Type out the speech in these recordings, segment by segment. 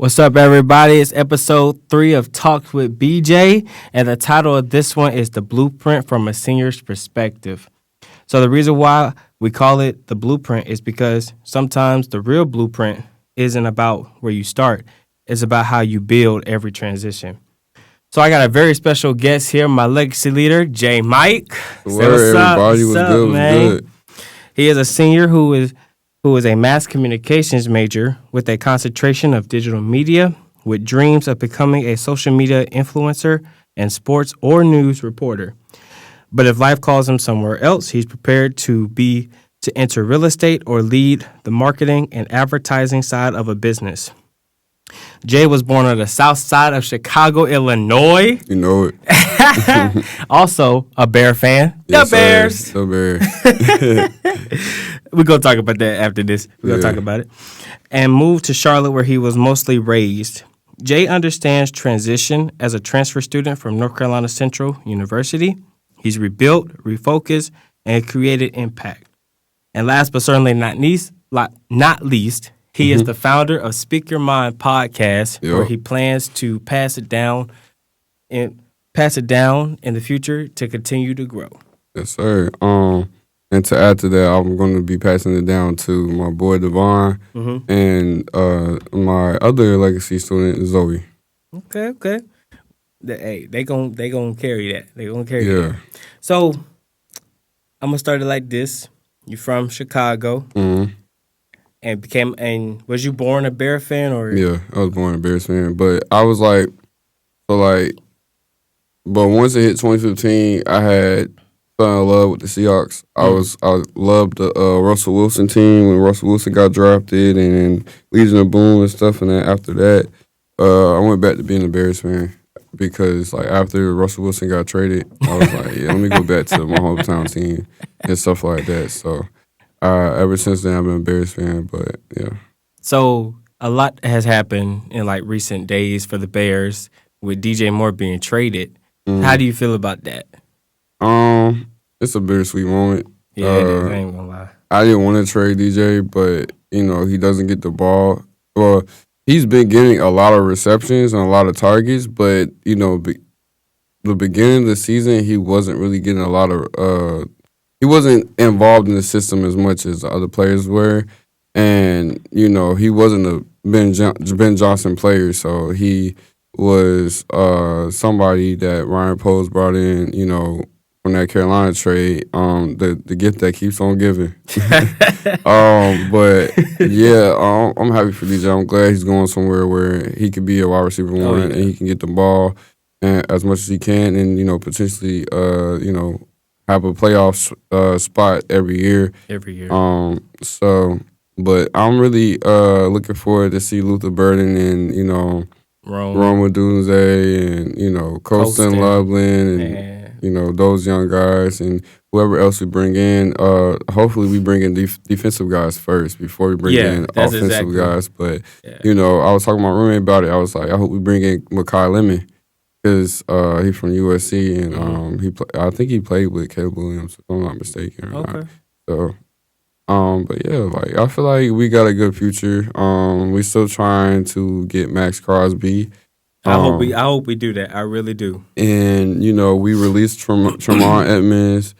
What's up, everybody? It's episode 3 of Talks with BJ, and the title of this one is The Blueprint from a Senior's Perspective. So, the reason why we call it the blueprint is because sometimes the real blueprint isn't about where you start, it's about how you build every transition. So, I got a very special guest here, my legacy leader, Jaymike. Say what's up. Everybody was good, man? Was good. He is a senior who is a mass communications major with a concentration of digital media, with dreams of becoming a social media influencer and sports or news reporter. But if life calls him somewhere else, he's prepared to enter real estate or lead the marketing and advertising side of a business. Jay was born on the south side of Chicago, Illinois. You know it. Also a Bear fan. Yes, the Bears. Sir. The Bears. We're going to talk about that after this. We're going to talk about it. And moved to Charlotte, where he was mostly raised. Jay understands transition as a transfer student from North Carolina Central University. He's rebuilt, refocused, and created impact. And last but certainly not least, he is the founder of Speak Your Mind podcast, where he plans to pass it down in the future to continue to grow. Yes, sir. And to add to that, I'm going to be passing it down to my boy Devon and my other legacy student Zoe. Okay. They gonna carry that. They gonna carry that. So I'm gonna start it like this. You from Chicago, and was you born a Bear fan or? Yeah, I was born a Bears fan, but I was but once it hit 2015, I had fell in love with the Seahawks. I loved the Russell Wilson team when Russell Wilson got drafted, and Legion of Boom and stuff. And then after that, I went back to being a Bears fan because after Russell Wilson got traded, I was like, let me go back to my hometown team and stuff like that. So ever since then, I've been a Bears fan. But yeah. So a lot has happened in recent days for the Bears with DJ Moore being traded. How do you feel about that? It's a bittersweet moment. Yeah, it is. I ain't gonna lie. I didn't want to trade DJ, but he doesn't get the ball. Well, he's been getting a lot of receptions and a lot of targets, but the beginning of the season, he wasn't really getting a lot of. He wasn't involved in the system as much as the other players were, and he wasn't a Ben Johnson player, so he was somebody that Ryan Poles brought in. From that Carolina trade, the gift that keeps on giving. But yeah, I'm happy for DJ. I'm glad he's going somewhere where he could be a wide receiver one and he can get the ball as much as he can, and potentially have a playoff spot every year. But I'm really looking forward to see Luther Burden and Rome Odunze and Colston Loveland and. Those young guys and whoever else we bring in. Hopefully we bring in defensive guys first before we bring in offensive guys. But, I was talking to my roommate about it. I was like, I hope we bring in Makai Lemon because he's from USC and I think he played with Caleb Williams, if I'm not mistaken. Okay. So, but yeah, I feel like we got a good future. We're still trying to get Max Crosby. I hope we do that. I really do. And we released Tremont Edmonds,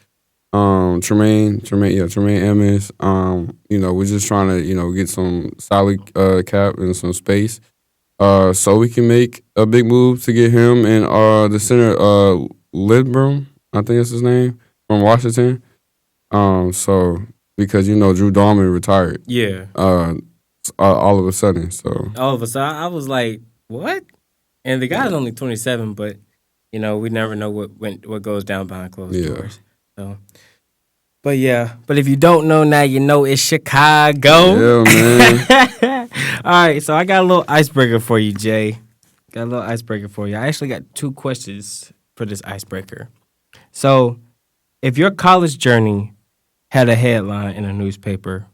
Tremaine Edmonds. We're just trying to get some solid cap and some space, so we can make a big move to get him and the center Lidbrom, I think that's his name, from Washington. So because Drew Dahlman retired. Yeah. All of a sudden. I was like, what? And the guy's only 27, but we never know what goes down behind closed doors. So, but if you don't know now, it's Chicago. Yeah, man. All right, so I got a little icebreaker for you, Jay. I actually got 2 questions for this icebreaker. So, if your college journey had a headline in a newspaper,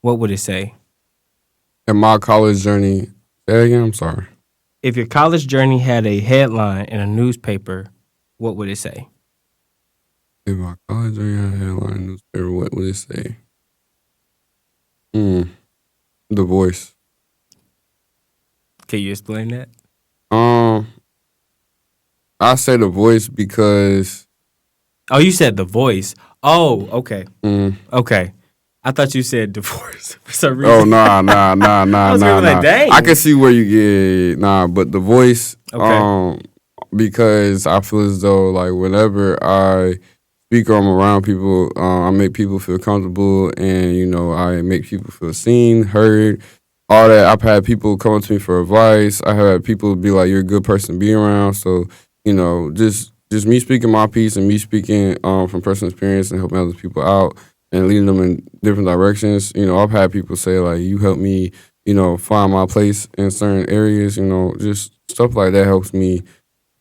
what would it say? In my college journey, say it again. I'm sorry. If your college journey had a headline in a newspaper, what would it say? If my college journey had a headline in a newspaper, what would it say? The Voice. Can you explain that? Um, I say the voice because Oh, you said the voice. Oh, okay. mm, Okay. I thought you said divorce for some oh reason. I was gonna be like, nah. I can dang. see where you get nah, but the voice Okay. because I feel as though like whenever I speak or I'm around people, I make people feel comfortable and I make people feel seen, heard, all that. I've had people come up to me for advice. I have had people be like, "You're a good person to be around." So just me speaking my piece and me speaking from personal experience and helping other people out and leading them in different directions. I've had people say like, "You helped me, find my place in certain areas." Just stuff like that helps me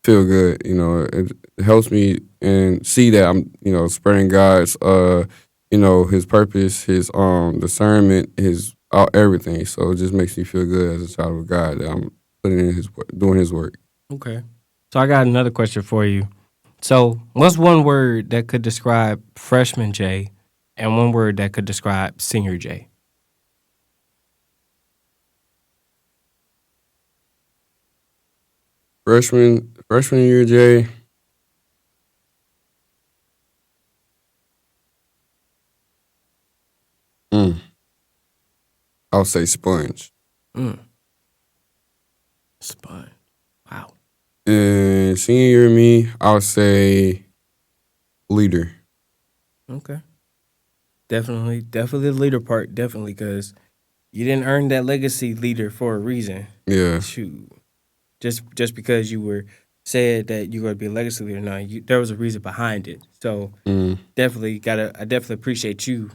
feel good. It helps me and see that I'm, spreading God's, His purpose, His discernment, His everything. So it just makes me feel good as a child of God that I'm putting in doing His work. Okay. So I got another question for you. So what's one word that could describe freshman Jay and one word that could describe senior Jay? Freshman year, Jay. Mm, I'll say sponge. Mm. Spun. Wow. And senior year me, I'll say leader. Okay. Definitely the leader part, definitely, because you didn't earn that legacy leader for a reason. Yeah. Shoot. Just because you were said that you were going to be a legacy leader, no, there was a reason behind it. So Mm, I definitely appreciate you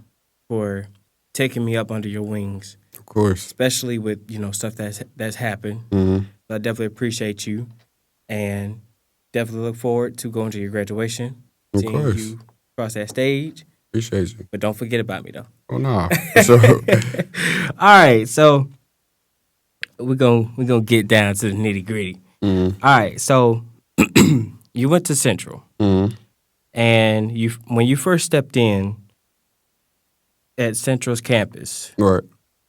for taking me up under your wings, of course. especially with stuff that's happened. Mm, So I definitely appreciate you, and definitely look forward to going to your graduation, of seeing course. you cross that stage. Appreciate you. But don't forget about me though. Oh nah, for sure. All right, so we're gonna get down to the nitty gritty. Mm, All right, so you went to Central, mm, and when you first stepped in at Central's campus, right.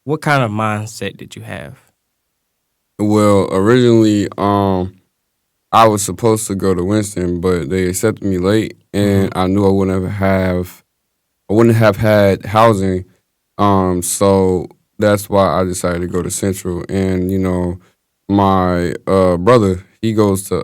what kind of mindset did you have? Well, originally, I was supposed to go to Winston, but they accepted me late, and I knew I wouldn't have had housing. So that's why I decided to go to Central. And my brother, he goes to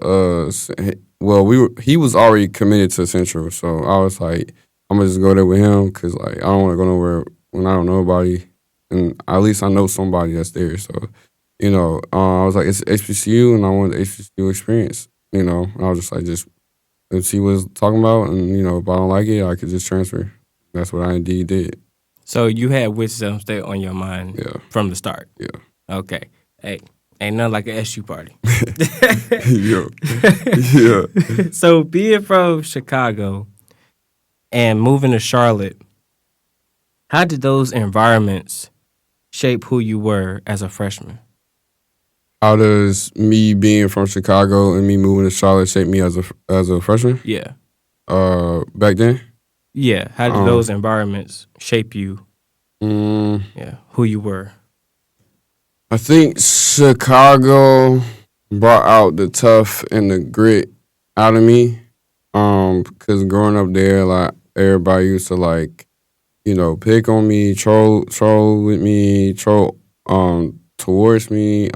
well, he was already committed to Central, so I was like, I'm gonna just go there with him because like I don't want to go nowhere when I don't know nobody, and at least I know somebody that's there. So I was like, it's HBCU, and I wanted the HBCU experience. And I was just like, just and see what it's talking about, and if I don't like it, I could just transfer. That's what I indeed did. So you had Winston State on your mind Yeah, from the start. yeah, Okay. Hey, ain't nothing like an SU party. yeah, yeah. So being from Chicago and moving to Charlotte, how did those environments shape who you were as a freshman? How does me being from Chicago and me moving to Charlotte shape me as a freshman? Yeah. Back then, Yeah. How did um, those environments shape you? mm, Yeah. Who you were? I think Chicago brought out the tough and the grit out of me. Because growing up there, like everybody used to like, pick on me, troll with me, troll towards me,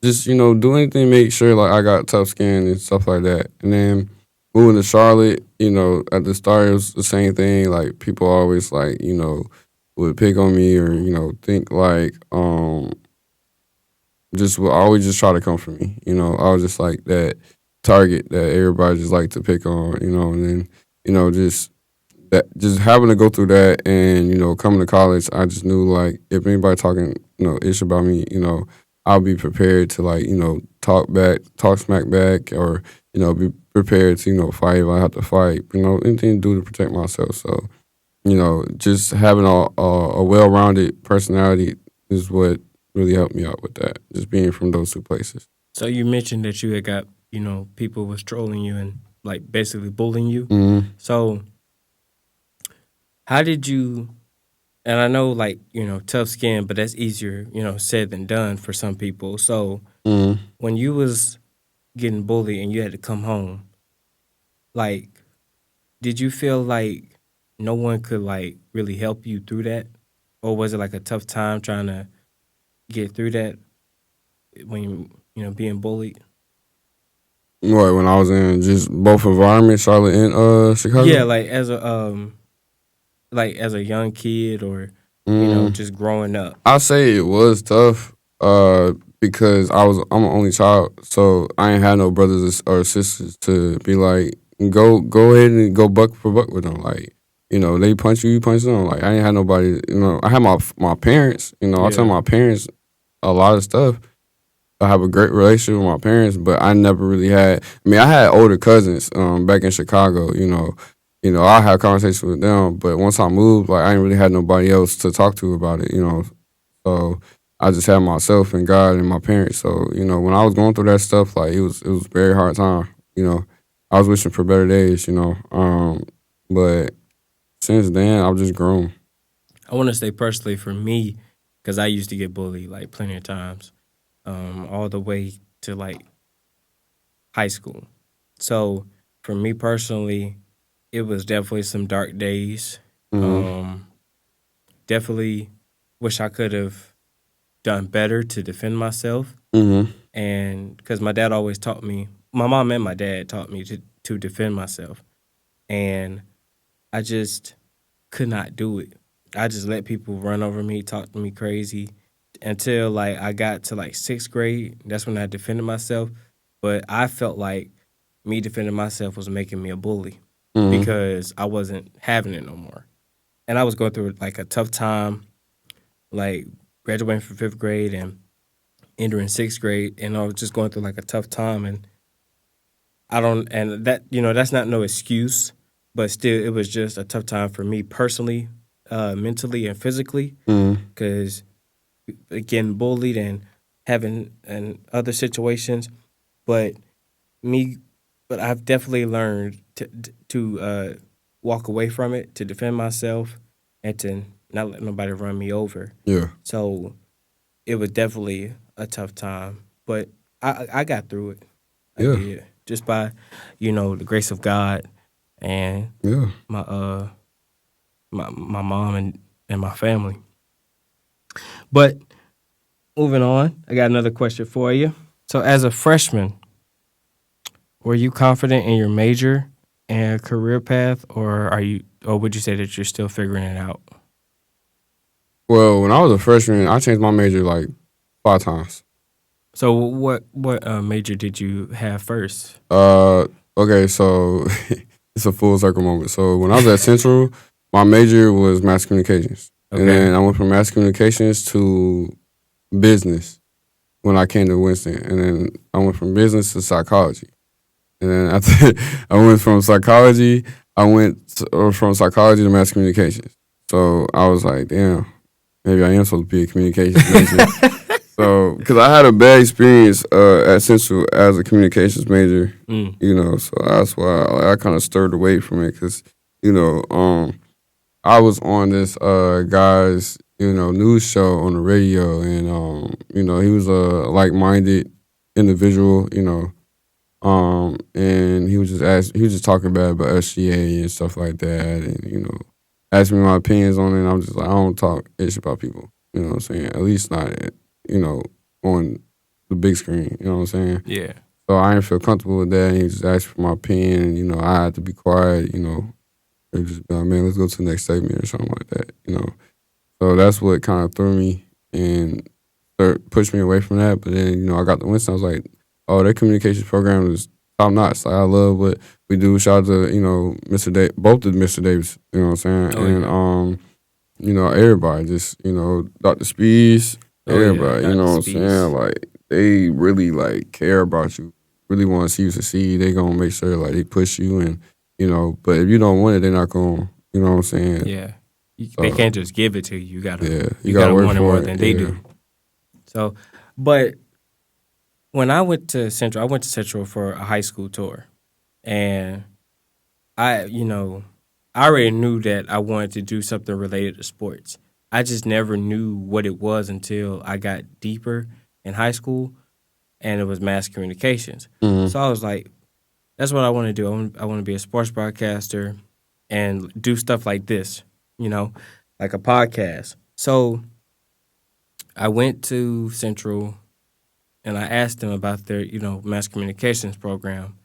just do anything, to make sure like I got tough skin and stuff like that. And then moving to Charlotte, at the start it was the same thing. Like people always like would pick on me or think like just would always just try to come for me. I was just like that target that everybody just like to pick on. And then just that just having to go through that and coming to college, I just knew like if anybody talking ish about me, I'll be prepared to like talk smack back, or be prepared to fight if I have to fight. Anything to do to protect myself. So just having a well rounded personality is what really helped me out with that. Just being from those two places. So you mentioned that you had got, people was trolling you and like basically bullying you. Mm-hmm. So how did you and I know, like, tough skin, but that's easier, said than done for some people. So Mm. when you was getting bullied and you had to come home, like, did you feel like no one could like really help you through that, or was it like a tough time trying to get through that when being bullied? What, when I was in just both environments, Charlotte and Yeah, Chicago? like as a young kid, or Mm. just growing up. I say it was tough, because I'm an only child, so I ain't had no brothers or sisters to be like, go ahead and go buck for buck with them. Like, they punch you, you punch them. Like, I ain't had nobody. I had my parents. I tell Yeah. my parents a lot of stuff. I have a great relationship with my parents, but I never really had. I mean, I had older cousins back in Chicago. I had conversations with them, but once I moved, like, I ain't really had nobody else to talk to about it. So I just had myself and God and my parents. So when I was going through that stuff, like, it was a very hard time. I was wishing for better days. But since then I've just grown. I want to say personally for me, because I used to get bullied like plenty of times, all the way to like high school. So for me personally, it was definitely some dark days. Mm-hmm. Um, Definitely wish I could have done better to defend myself. Mm-hmm. And because my dad always taught me, my mom and my dad taught me to defend myself. And I just could not do it. I just let people run over me, talk to me crazy until like I got to like sixth grade. That's when I defended myself. But I felt like me defending myself was making me a bully Mm-hmm. because I wasn't having it no more. And I was going through like a tough time, like graduating from fifth grade and entering sixth grade. And I was just going through like a tough time. And I don't, and that, that's not no excuse, but still, it was just a tough time for me personally, mentally and physically, Mm-hmm. because getting bullied and having and other situations. But me, but I've definitely learned to walk away from it, to defend myself, and to not let nobody run me over. Yeah. So it was definitely a tough time, but I got through it. I Yeah. did just by, the grace of God and Yeah. my my mom and my family. But moving on, I got another question for you. So, as a freshman, were you confident in your major and career path, or would you say that you're still figuring it out? Well, when I was a freshman, I changed my major like 5 times. So, what major did you have first? Uh, okay, so it's a full circle moment. So when I was at Central, my major was mass communications, and Okay, then I went from mass communications to business when I came to Winston, and then I went from business to psychology, and then after I went from psychology, from psychology to mass communications. So I was like, damn, maybe I am supposed to be a communications major. So, because I had a bad experience at Central as a communications major, mm, so that's why I kind of stirred away from it. Because, I was on this guy's, news show on the radio, and he was a like-minded individual, and he was just talking bad about SGA and stuff like that, and asking me my opinions on it. And I'm just like, I don't talk ish about people. You know what I'm saying? At least not, you know, on the big screen. You know what I'm saying? yeah, So I didn't feel comfortable with that. And he just asked for my opinion, and I had to be quiet. Or just be like, man, let's go to the next segment or something like that. So that's what kind of threw me and pushed me away from that. But then I got the Winston. I was like, oh, their communications program is top notch. Like, I love what we do. Shout out to Mr. Both of Mr. Davis. You know what I'm saying? oh And yeah, everybody, just Dr. Speeds, oh yeah, everybody. You Dr. know what I'm saying? Speaks. Like, they really like care about you. Really want to see you succeed. They gonna make sure like they push you and But if you don't want it, they're not gonna. You know what I'm saying? Yeah, they So can't just give it to you. You gotta yeah, you you gotta gotta work want it more for it. than they Yeah. do. So, but when I went to Central, I went to Central for a high school tour, and I, I already knew that I wanted to do something related to sports. I just never knew what it was until I got deeper in high school, and it was mass communications. Mm-hmm. So I was like, that's what I want to do. I want to be a sports broadcaster and do stuff like this, you know, like a podcast. So I went to Central and I asked them about their, mass communications program.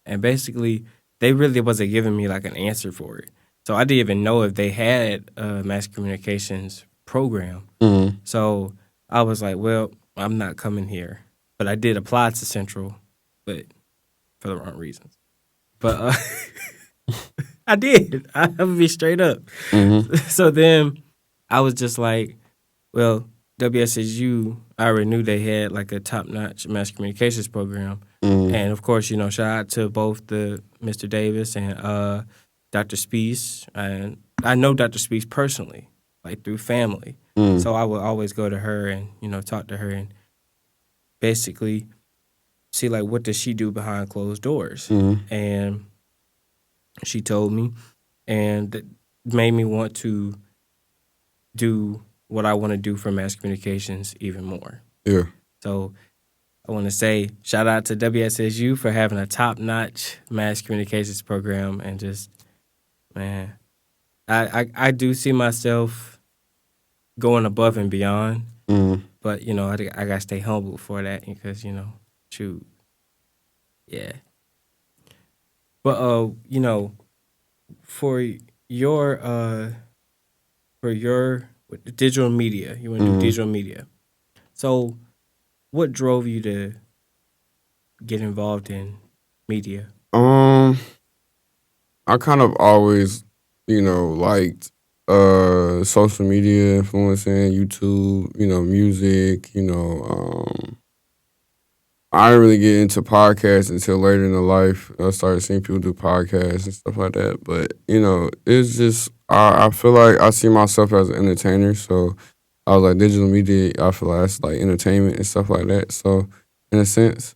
And basically, they really wasn't giving me like an answer for it. So I didn't even know if they had a mass communications program. Mm-hmm. So I was like, well, I'm not coming here. But I did apply to Central, but for the wrong reasons. But I did. I would be straight up. Mm-hmm. So then I was just like, well, WSSU, I already knew they had like a top notch mass communications program. Mm-hmm. And of course, shout out to both the Mr. Davis and Dr. Spees. And I know Dr. Spees personally, like through family. Mm-hmm. So I would always go to her and, talk to her and basically see like what does she do behind closed doors. Mm-hmm. And she told me, and that made me want to do what I want to do for mass communications even more. Yeah. So I want to say shout out to WSSU for having a top-notch mass communications program, and just, man, I do see myself going above and beyond, Mm-hmm. but I got to stay humble for that because shoot, yeah. But for your digital media, you want to do digital media. So, what drove you to get involved in media? I kind of always, liked social media influencing, YouTube, music, I didn't really get into podcasts until later in the life. I started seeing people do podcasts and stuff like that. But, it's just I feel like I see myself as an entertainer. So I was like digital media, I feel like that's like entertainment and stuff like that. So in a sense,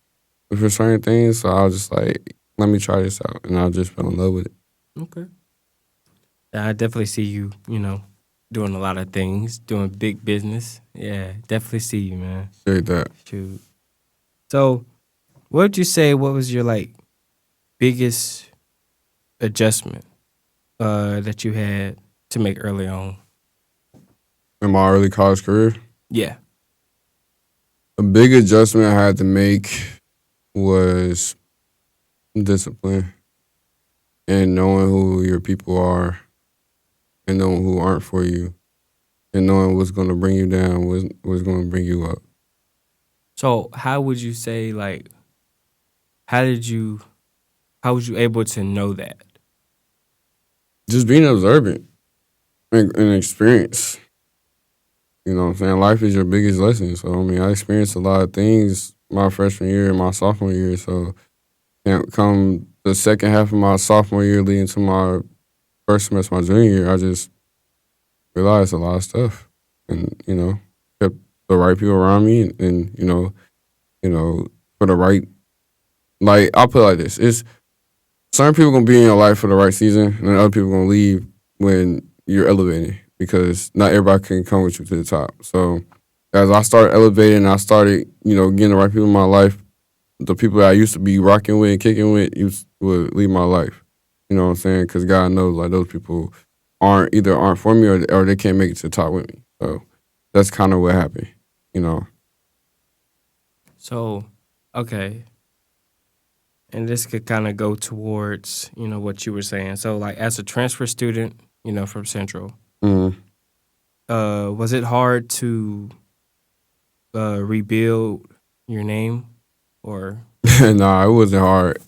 for certain things, so I was just like, let me try this out, and I just fell in love with it. Okay. I definitely see you, doing a lot of things, doing big business. Yeah, definitely see you, man. Straight that. Shoot. So, what would you say? What was your like biggest adjustment that you had to make early on? In my early college career, Yeah. a big adjustment I had to make was discipline and knowing who your people are and knowing who aren't for you and knowing what's going to bring you down, what's going to bring you up. So, how would you say like? How was you able to know that? Just being observant and experience. You know what I'm saying? Life is your biggest lesson. So, I mean, I experienced a lot of things my freshman year and my sophomore year. So, come the second half of my sophomore year leading to my first semester, my junior year, I just realized a lot of stuff. And, kept the right people around me and for the right, like, I'll put it like this. It's certain people going to be in your life for the right season, and then other people going to leave when you're elevating, because not everybody can come with you to the top. So as I started elevating, I started, getting the right people in my life. The people that I used to be rocking with and kicking with would leave my life. You know what I'm saying? Because God knows, like, those people aren't for me or they can't make it to the top with me. So that's kind of what happened, So, okay. And this could kind of go towards, what you were saying. So, like, as a transfer student, from Central, Mm-hmm. Was it hard to rebuild your name, or? Nah, it wasn't hard.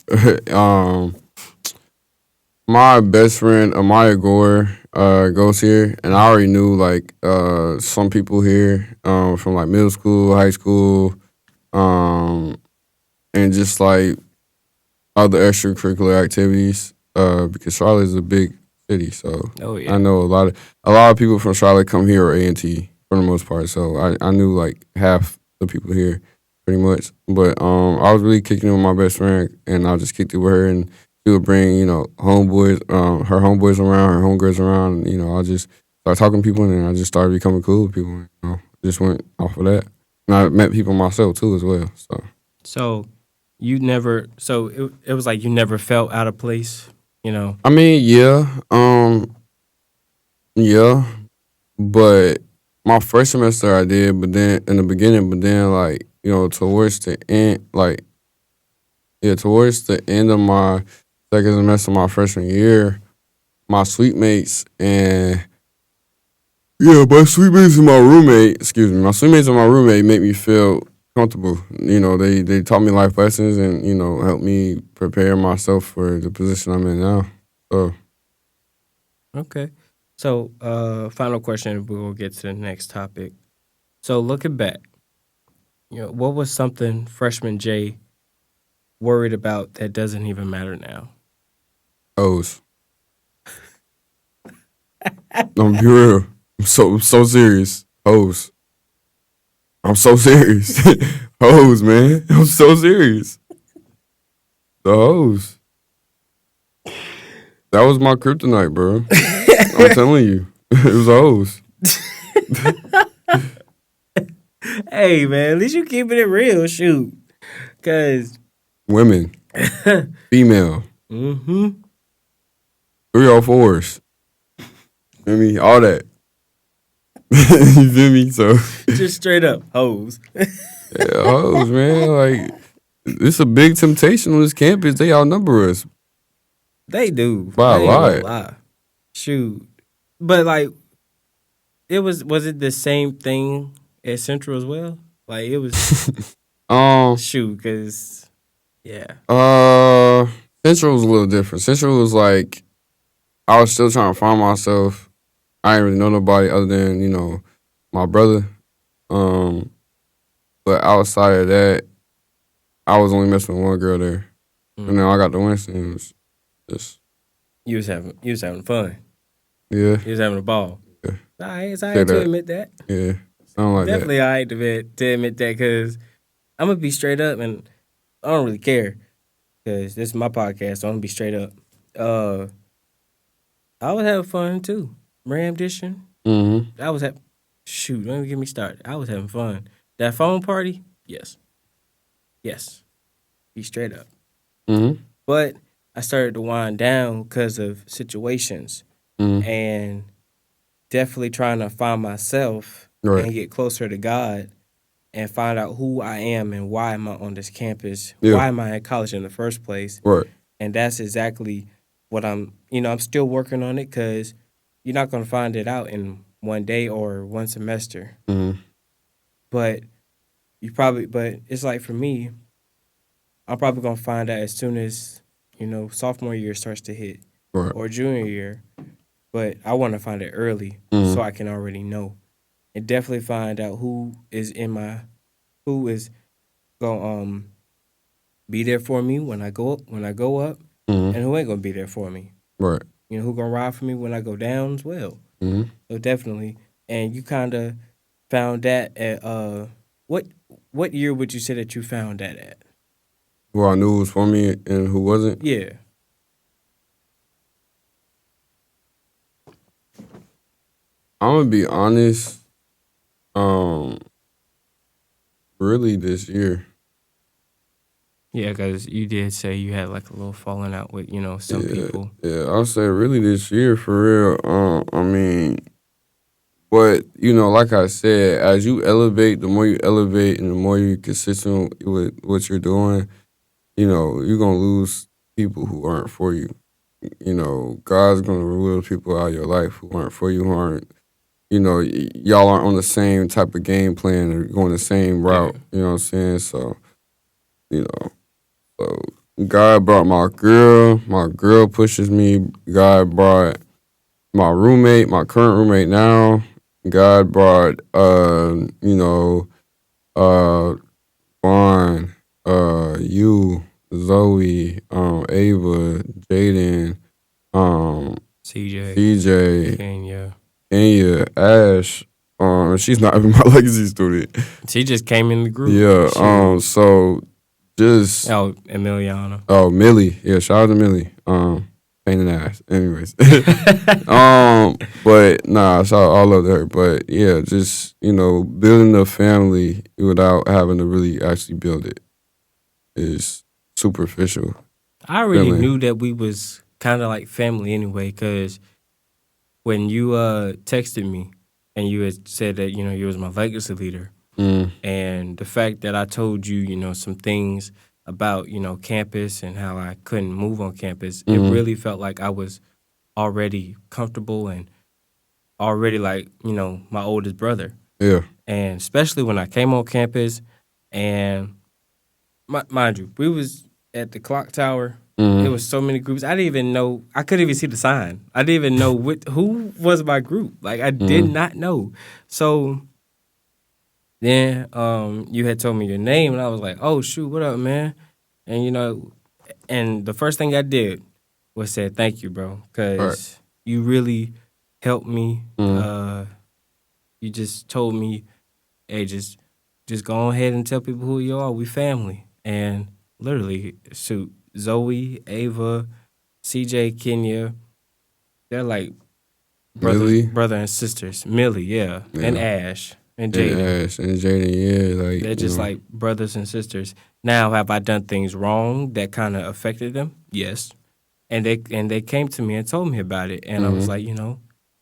My best friend Amaya Gore goes here, and I already knew like some people here from like middle school, high school, and just like other extracurricular activities. Because Charlotte is a big city, so Oh yeah. I know a lot of people from Charlotte come here or A&T for the most part. So I knew like half the people here pretty much. But I was really kicking it with my best friend, and I just kicked it with her, and she would bring, homeboys, her homeboys around, her homegirls around, and, I just started talking to people, and then I just started becoming cool with people. Just went off of that. And I met people myself too as well. So you never. So it was like you never felt out of place. I mean, yeah, but my first semester I did, but then in the beginning, but then like towards the end, towards the end of my second semester, my freshman year, my suite mates and my suite mates and my roommate, my suite mates and my roommate make me feel comfortable. They taught me life lessons and helped me prepare myself for the position I'm in now. So Okay. So final question. We will get to the next topic. So looking back, what was something freshman Jay worried about that doesn't even matter now? O's. I'm be real. I'm so serious. Hoes. I'm so serious. Hoes, man. I'm so serious. The hoes. That was my kryptonite, bro. I'm telling you. It was hoes. Hey, man, at least you keeping it real. Shoot. Because. Women. Female. 304s. I mean, all that. You feel me? So just straight up hoes. Yeah, hoes, man. Like, it's a big temptation on this campus. They outnumber us. They do. By a lot. Shoot. But like, was it the same thing at Central as well? Like it was shoot, cause Central was a little different. Central was like I was still trying to find myself. I didn't really know nobody other than, my brother. But outside of that, I was only messing with one girl there. And then I got to Winston. It was just you was having fun. Yeah. You was having a ball. Yeah. It's all right to admit that. Yeah. Sound like Definitely that. all right to admit that because I'm going to be straight up and I don't really care because this is my podcast, so I'm going to be straight up. I was having fun too. Ram dishing. Mm-hmm. I was having, shoot, don't even get me started. I was having fun. That phone party, yes. Be straight up. Mm-hmm. But I started to wind down because of situations and definitely trying to find myself and get closer to God and find out who I am and why am I on this campus? Yeah. Why am I at college in the first place? Right. And that's exactly what I'm still working on it because you're not going to find it out in one day or one semester. Mm-hmm. But it's like for me, I'm probably going to find out as soon as, sophomore year starts to hit or junior year. But I want to find it early so I can already know and definitely find out who is going to be there for me when I go up and who ain't going to be there for me. Right. Who going to ride for me when I go down as well. Mm-hmm. So definitely. And you kind of found that at what year would you say that you found that at? Who I knew was for me and who wasn't? Yeah. I'm gonna be honest. Really this year. Yeah, because you did say you had like a little falling out with some people. Yeah, I'll say really this year for real. I mean, but like I said, as you elevate, the more you elevate and the more you're consistent with what you're doing, you're gonna lose people who aren't for you. God's gonna reveal people out of your life who aren't for you, who aren't. Y'all aren't on the same type of game plan or going the same route. You know what I'm saying? So, so God brought my girl. My girl pushes me. God brought my roommate, my current roommate now. God brought, Vaughn, you, Zoe, Ava, Jaden, CJ, Kenya, Ash. She's not even my legacy student. She just came in the group. Yeah. So just Emiliana. Oh, Millie. Yeah. Shout out to Millie. pain in the ass. Anyways, but nah, so all of her. But yeah, just building a family without having to really actually build it is superficial I already feeling. knew that we was kind of like family anyway, because when you texted me and you had said that you was my legacy leader, Mm, and the fact that I told you some things about campus and how I couldn't move on campus, it mm-hmm. really felt like I was already comfortable and already like my oldest brother. Yeah. And especially when I came on campus, and mind you, we was at the clock tower. It Mm-hmm. was so many groups. I didn't even know. I couldn't even see the sign. I didn't even know who was my group. Like I did Mm-hmm. not know. So then you had told me your name, and I was like, "Oh shoot, what up, man?" And and the first thing I did was said, "Thank you, bro," All right. because you really helped me. Mm-hmm. You just told me, "Hey, just go ahead and tell people who you are. We family." And literally, shoot, Zoe, Ava, CJ, Kenya, they're like Millie. brother and sisters. Millie, yeah, and Yeah. Ash and And Jaden. Ash and Jaden. Yeah. Like They're just like brothers and sisters. Now, have I done things wrong that kind of affected them? Yes. And they came to me and told me about it, and I was Mm-hmm. like,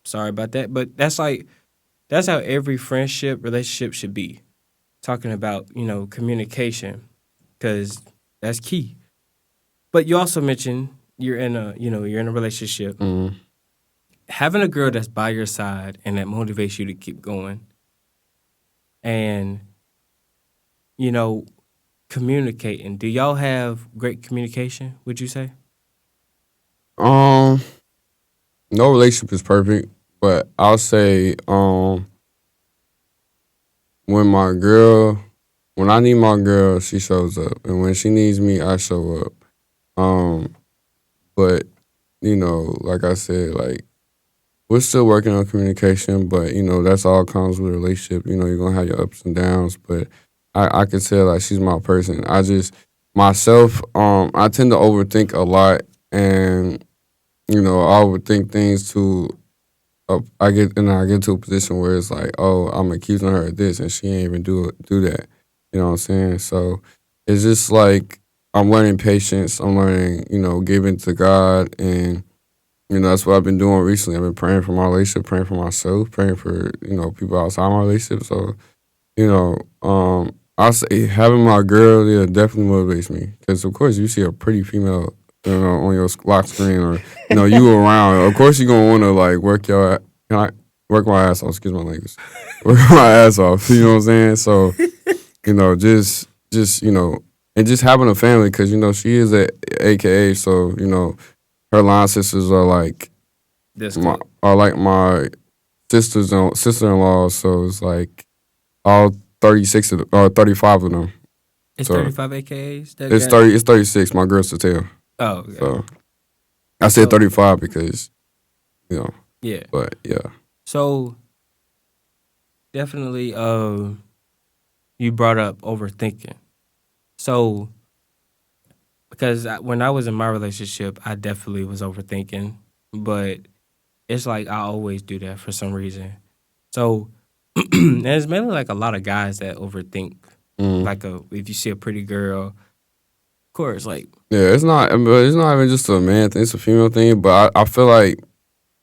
sorry about that. But that's how every friendship relationship should be. Talking about communication, because that's key. But you also mentioned you're in a relationship. Mm-hmm. Having a girl that's by your side and that motivates you to keep going, and you know communicating. Do y'all have great communication? Would you say? Um. No relationship is perfect, but I'll say when my girl when I need my girl, she shows up, and when she needs me, I show up. Um, but like I said, like we're still working on communication, but that's all comes with a relationship. You're gonna have your ups and downs, but I can tell like she's my person. I just myself, I tend to overthink a lot, and I overthink things to I get to a position where it's like, oh, I'm accusing her of this, and she ain't even do that. You know what I'm saying? So it's just like I'm learning patience. I'm learning, giving to God, and that's what I've been doing recently. I've been praying for my relationship, praying for myself, praying for people outside my relationship. So I say having my girl, yeah, definitely motivates me because of course you see a pretty female, on your lock screen or you around. Of course you're gonna want to like can I work my ass off. Excuse my language. Work my ass off. You know what I'm saying? So just and just having a family because she is a AKA. So her line sisters are like That's good. my sister in law. So it's like all 36 or 35 of them. It's So 35 AKAs that it's got. 30. It's 36. My girl's to tell. Oh, okay. So I said So 35 because you know. yeah. But yeah. So definitely, you brought up overthinking. So because when I was in my relationship, I definitely was overthinking, but it's like I always do that for some reason. So and it's mainly like a lot of guys that overthink. Mm. Like if you see a pretty girl, of course, like Yeah, but it's not even just a man thing, it's a female thing. But I feel like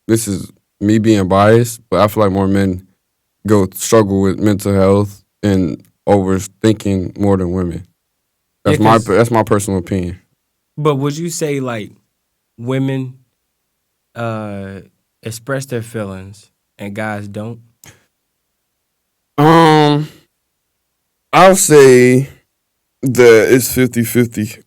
this is me being biased, but I feel like more men struggle with mental health and overthinking more than women. yeah, cause. That's my personal opinion. But would you say like women uh express their feelings and guys don't? Um, I'll say that it's 50-50.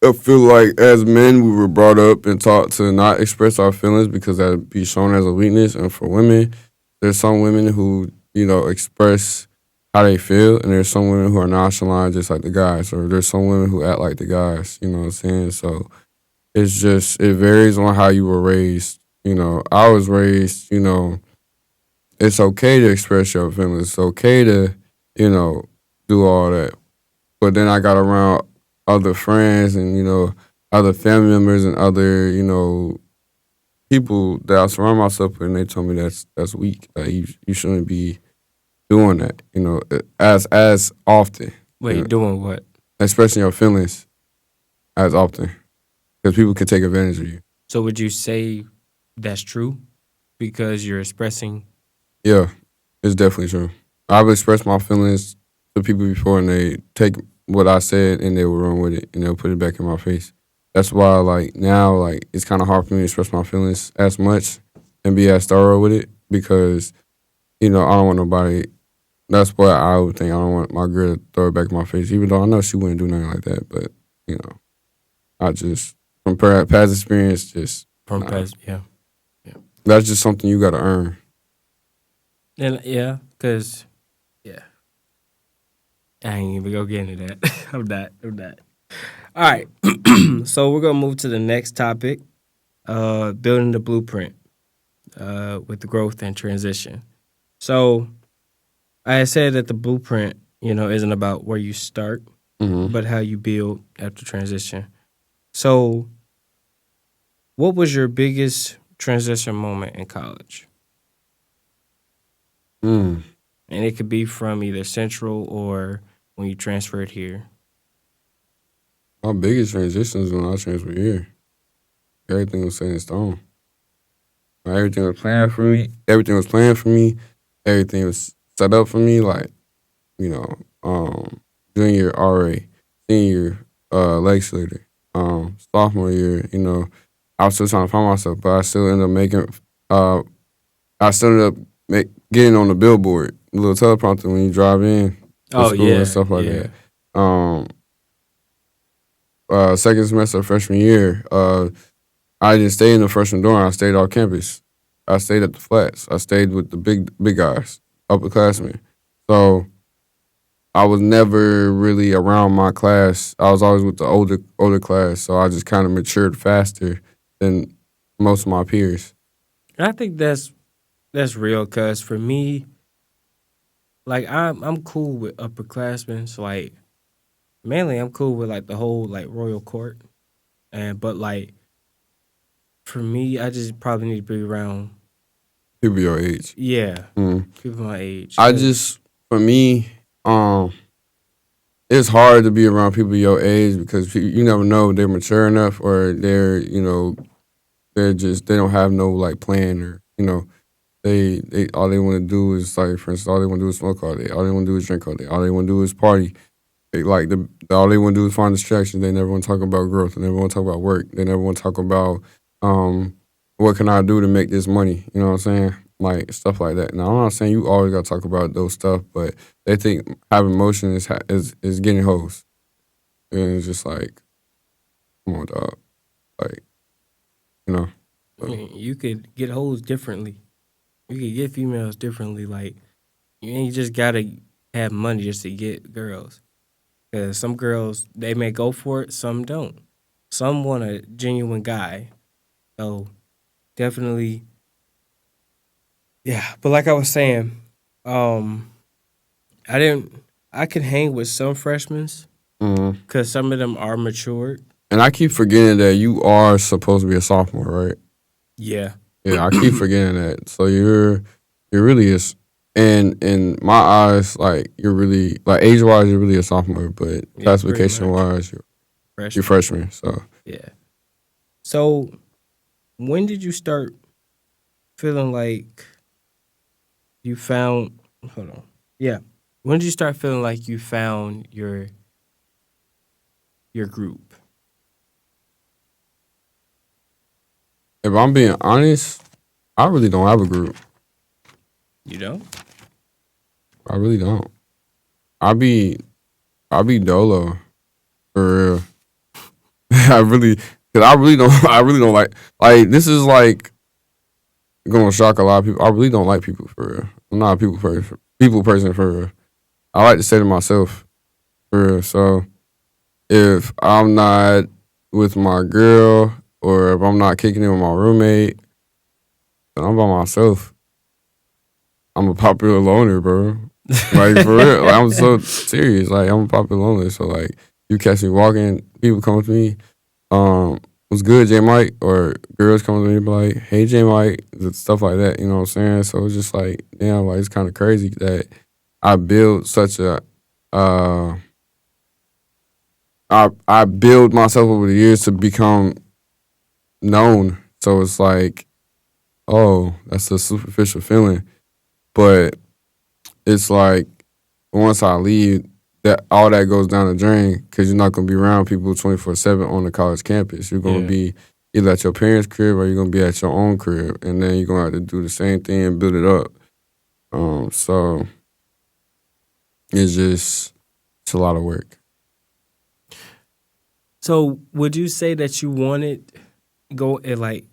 I feel like as men, we were brought up and taught to not express our feelings because that'd be shown as a weakness. And for women, there's some women who, express how they feel, and there's some women who are nonchalant, just like the guys, or there's some women who act like the guys. You know what I'm saying? So it varies on how you were raised. I was raised, it's okay to express your feelings. It's okay to, do all that. But then I got around other friends and, other family members and other, people that I surround myself with, and they told me that's weak. Like you shouldn't be doing that, as often, Wait, doing what? expressing your feelings as often, because people can take advantage of you. So would you say that's true because you're expressing? Yeah, it's definitely true. I've expressed my feelings to people before, and they take what I said and they will run with it, and they'll put it back in my face. That's why, like now, like it's kind of hard for me to express my feelings as much and be as thorough with it because I don't want nobody. That's what I would think. I don't want my girl to throw it back in my face, even though I know she wouldn't do nothing like that. But I just from past experience, just From nah. past, yeah. That's just something you got to earn. And yeah, because yeah, I ain't even gonna get into that. I'm not. All right, so we're gonna move to the next topic, building the blueprint, with the growth and transition. So I had said that the blueprint, isn't about where you start, but how you build after transition. So, what was your biggest transition moment in college? Mm. And it could be from either Central or when you transferred here. My biggest transition is when I transferred here. Everything was set in stone. Everything was planned for me. Everything was planned for me. Everything was set up for me. Like, junior RA, senior legislator, sophomore year. I was still trying to find myself, but I still ended up making. I still ended up getting on the billboard, the little teleprompter when you drive in to school and stuff like that. Second semester of freshman year, I didn't stay in the freshman dorm. I stayed off campus. I stayed at the flats. I stayed with the big guys, upperclassmen. So I was never really around my class. I was always with the older class. So I just kind of matured faster than most of my peers. And I think that's real, cause for me, like I'm cool with upperclassmen. So like mainly I'm cool with like the whole like royal court, but like for me, I just probably need to be around People your age. people my age. For me, it's hard to be around people your age because you never know if they're mature enough or they don't have no like plan or they all they want to do is like for instance all they want to do is smoke all day, all they want to do is drink all day, all they want to do is party. All they want to do is find distractions. They never want to talk about growth. They never want to talk about work. They never want to talk about what can I do to make this money. You know what I'm saying? Like stuff like that. Now I'm not saying you always got to talk about those stuff, but they think having emotion is getting hoes, and it's just like, come on, dog. Like, I mean, you could get hoes differently. You could get females differently. Like you ain't just gotta have money just to get girls. Cause some girls they may go for it, some don't. Some want a genuine guy. So definitely, yeah. But like I was saying, I didn't. I could hang with some freshmen because some of them are matured. And I keep forgetting that you are supposed to be a sophomore, right? Yeah. Yeah, I keep forgetting that. So you're really is, and in my eyes, like you're really like age wise, you're really a sophomore, but classification wise, you're freshman. So yeah. So when did you start feeling like you found? Hold on. Yeah. When did you start feeling like you found your group? if I'm being honest, I really don't have a group. You don't? I really don't. I be dolo for real. I really don't like this is like gonna shock a lot of people. I really don't like people for real. I'm not a people person for real. I like to say to myself for real. So if I'm not with my girl or if I'm not kicking it with my roommate, then I'm by myself. I'm a popular loner, bro. Like for real. Like, I'm so serious. Like I'm a popular loner. So like you catch me walking, people come up to me. what's good, Jaymike? Or girls come to me and be like, hey, Jaymike, stuff like that. You know what I'm saying? So it's just like, damn, like it's kind of crazy that I build such a, uh, I build myself over the years to become known. So it's like, oh, that's a superficial feeling. But it's like once I leave, that all that goes down the drain because you're not gonna be around people 24/7 on the college campus. You're gonna be either at your parents' crib or you're gonna be at your own crib, and then you're gonna have to do the same thing and build it up. So it's a lot of work. So would you say that you wanted go like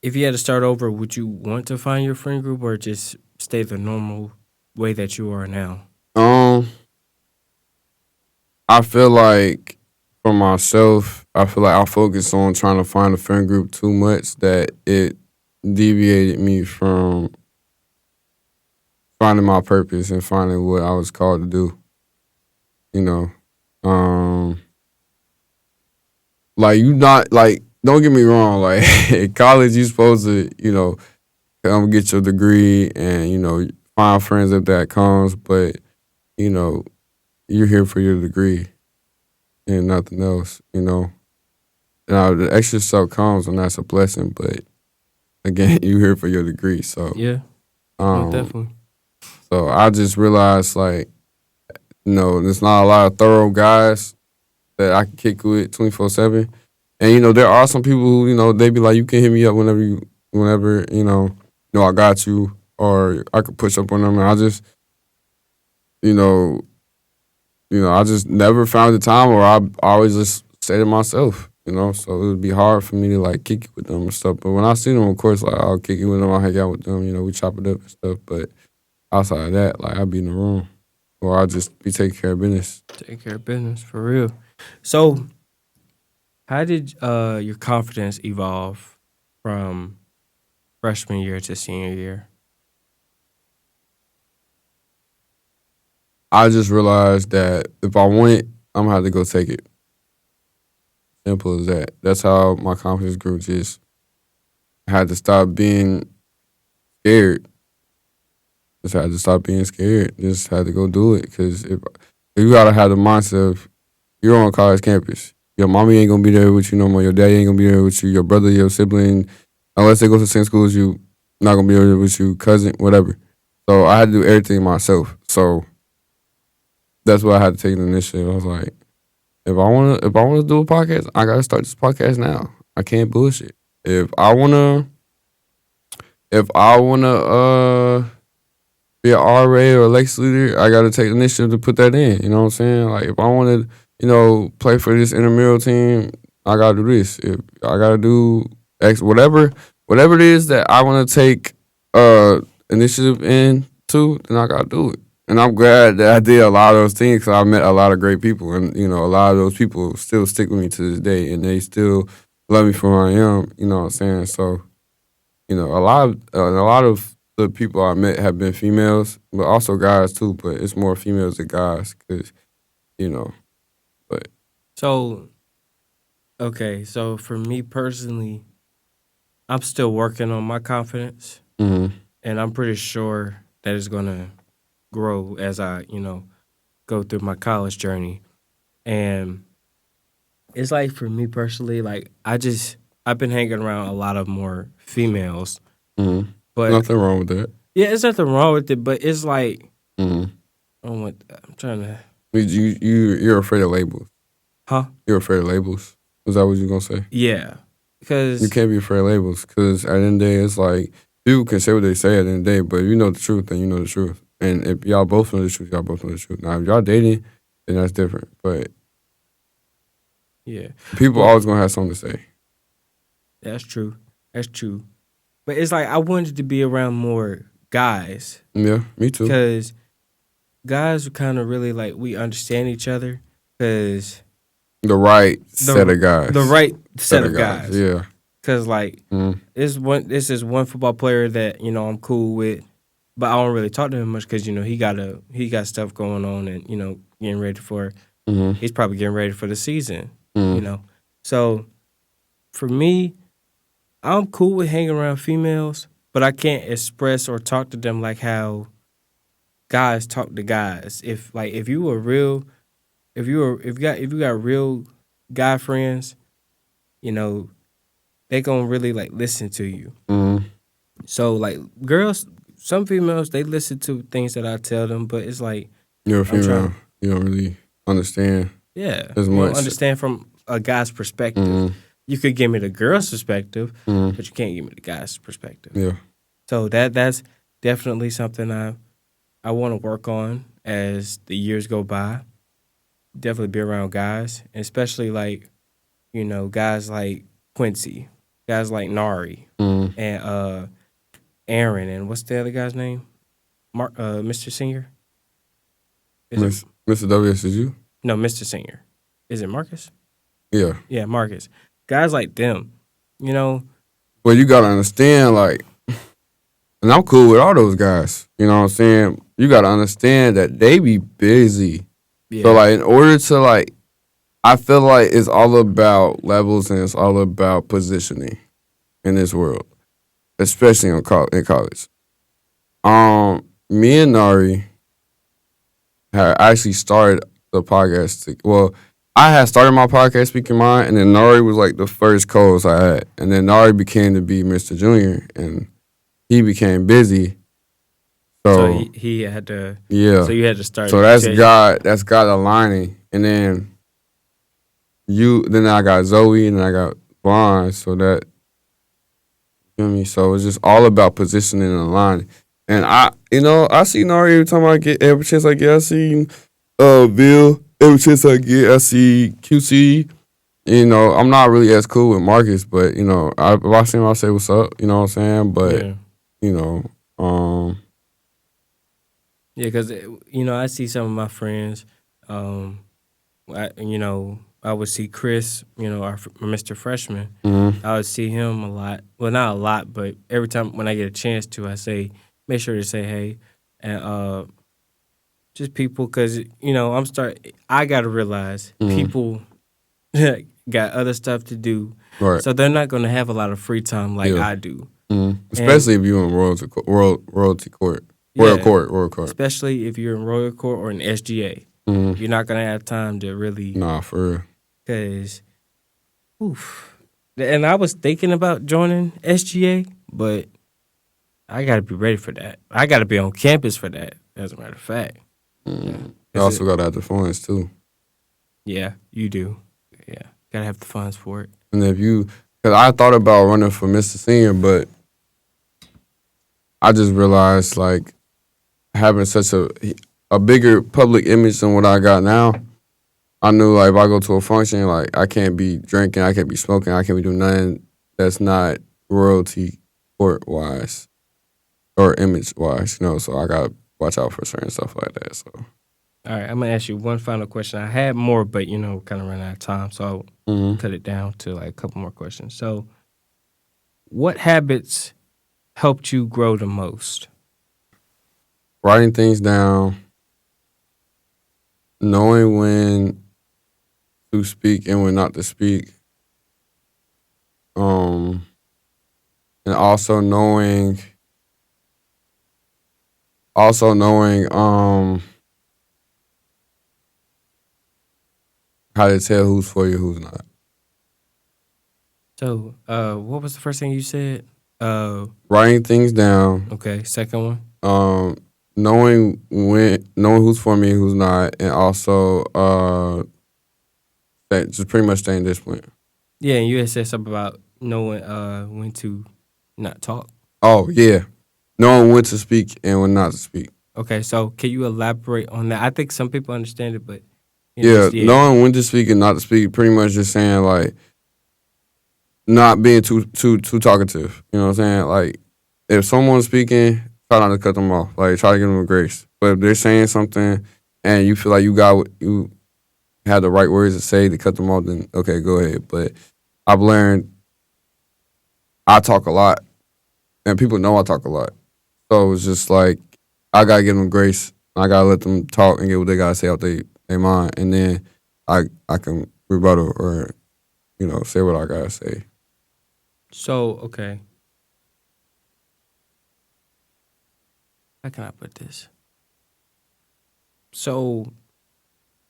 if you had to start over, would you want to find your friend group or just stay the normal way that you are now? Um, I feel like for myself, I feel like I focused on trying to find a friend group too much that it deviated me from finding my purpose and finding what I was called to do. You know, like you not like don't get me wrong. Like in college, you supposed to come get your degree and find friends if that comes, but you know you're here for your degree and nothing else. Now the extra stuff comes and that's a blessing, but again, you here for your degree. So Yeah, um, definitely. so I just realized like there's not a lot of thorough guys that I can kick with 24/7. And there are some people who they be like, you can hit me up whenever I got you, or I could push up on them. And I just you know I just never found the time, or I always just say to myself, so it would be hard for me to like kick it with them and stuff. But when I see them, of course, like I'll kick it with them, I'll hang out with them, we chop it up and stuff. But outside of that, like I'll be in the room, or I'll just be taking care of business. Take care of business for real. So, how did your confidence evolve from freshman year to senior year? I just realized that if I want it, I'm gonna have to go take it. Simple as that. That's how my confidence grew. Just had to stop being scared. Just had to stop being scared. Just had to go do it. Because if you gotta have the mindset of you're on a college campus. Your mommy ain't gonna be there with you no more. Your daddy ain't gonna be there with you. Your brother, your sibling, unless they go to the same school as you, not gonna be there with you. Cousin, whatever. So I had to do everything myself. So that's why I had to take the initiative. I was like, if I wanna do a podcast, I gotta start this podcast now. I can't bullshit. If I wanna be an RA or a Lex leader, I gotta take the initiative to put that in. You know what I'm saying? Like if I wanna, play for this intramural team, I gotta do this. If I gotta do X whatever it is that I wanna take initiative into, then I gotta do it. And I'm glad that I did a lot of those things because I met a lot of great people. And, a lot of those people still stick with me to this day and they still love me for who I am. You know what I'm saying? So, a lot of the people I met have been females, but also guys too. But it's more females than guys because, but. So, okay, so for me personally, I'm still working on my confidence, Mm-hmm. and I'm pretty sure that it's gonna grow as I, go through my college journey. And it's like for me personally, like I've been hanging around a lot of more females, Mm-hmm. but Nothing wrong with that. yeah, it's nothing wrong with it. But it's like Mm-hmm. I'm trying to, You're afraid of labels. huh? You're afraid of labels. Is that what you're gonna say? Yeah, You because can't be afraid of labels because at the end of the day, it's like people can say what they say at the end of the day, but if you know the truth, then you know the truth. And if y'all both know the truth, y'all both know the truth. Now, if y'all dating, then that's different. But yeah, people well, always gonna have something to say. that's true. That's true. But it's like I wanted to be around more guys Yeah, me too. because guys are kind of really like we understand each other because The right set of guys. the right set of guys. Yeah. Because like Mm. this is one football player that I'm cool with, but I don't really talk to him much because he got stuff going on and getting ready for Mm-hmm. he's probably getting ready for the season, Mm. you know. So for me, I'm cool with hanging around females, but I can't express or talk to them like how guys talk to guys. If you were real, if you got real guy friends, you know, they gonna really like listen to you. Mm-hmm. So like girls, some females they listen to things that I tell them, but it's like You're a I'm female. trying. You don't really understand Yeah, as you don't much. understand from a guy's perspective. Mm-hmm. You could give me the girl's perspective, Mm-hmm. but you can't give me the guy's perspective. Yeah. So that's definitely something I want to work on as the years go by. Definitely be around guys, especially like guys like Quincy, guys like Nari, Mm-hmm. and Aaron, and what's the other guy's name? Mr. Singer. Is it Mr. WSU? no Mr. Singer? Is it Marcus? Yeah. Yeah, Marcus. Guys like them, you know. Well, you gotta understand, like, and I'm cool with all those guys. You know what I'm saying? You gotta understand that they be busy. Yeah. So, like, in order to, like, I feel like it's all about levels and it's all about positioning in this world, especially in college. Me and Nari had actually started the podcast. Well, I had started my podcast speaking mine, and then Nari was like the first co-host I had, and then Nari became to be Mr. Junior, and he became busy. So he had to. Yeah. So you had to start. So that's God. That's God aligning, and then Then I got Zoe, and then I got Vaughn. So that, you know what I mean. So it's just all about positioning and aligning. And I see Nari every time I get, every chance I get. I see Bill every chance I get. I see QC. I'm not really as cool with Marcus, but if I see him, I'll say what's up. You know what I'm saying? But Yeah. you know, Yeah, because I see some of my friends. I would see Chris. Our Mr. Freshman. mhm. I would see him a lot. Well, not a lot, but every time when I get a chance to, I make sure to say hey, and just people because I gotta realize people got other stuff to do, Right. so they're not gonna have a lot of free time like Yeah. I do. Especially if you're in royalty court. Yeah. Royal court. Especially if you're in Royal Court or in SGA, you're not gonna have time to really. Nah, for real. Cause, oof. And I was thinking about joining SGA, but I got to be ready for that. I got to be on campus for that, as a matter of fact. You also got to have the funds, too. Yeah, you do. Yeah, got to have the funds for it. And because I thought about running for Mr. Senior, but I just realized, like, having such a bigger public image than what I got now, I knew, like, if I go to a function, like, I can't be drinking, I can't be smoking, I can't be doing nothing that's not royalty court-wise or image-wise, so I got to watch out for certain stuff like that, so. All right, I'm going to ask you one final question. I had more, but, kind of ran out of time, so I'll cut it down to, like, a couple more questions. So, what habits helped you grow the most? Writing things down, knowing when to speak and when not to speak, and also knowing how to tell who's for you, who's not. So, what was the first thing you said? Writing things down. Okay, second one. Knowing who's for me, who's not, and also just pretty much staying disciplined. Yeah, and you had said something about knowing when to not talk. Oh yeah, knowing when to speak and when not to speak. Okay, so can you elaborate on that? I think some people understand it, but knowing when to speak and not to speak, pretty much just saying like not being too talkative. You know what I'm saying? Like if someone's speaking, try not to cut them off. Like try to give them a grace. But if they're saying something and you feel like you had the right words to say to cut them off, then okay, go ahead. But I've learned I talk a lot, and people know I talk a lot. So it's just like I gotta give them grace. I gotta let them talk and get what they gotta say out their mind, and then I can rebuttal or say what I gotta say. So, okay. How can I put this? So,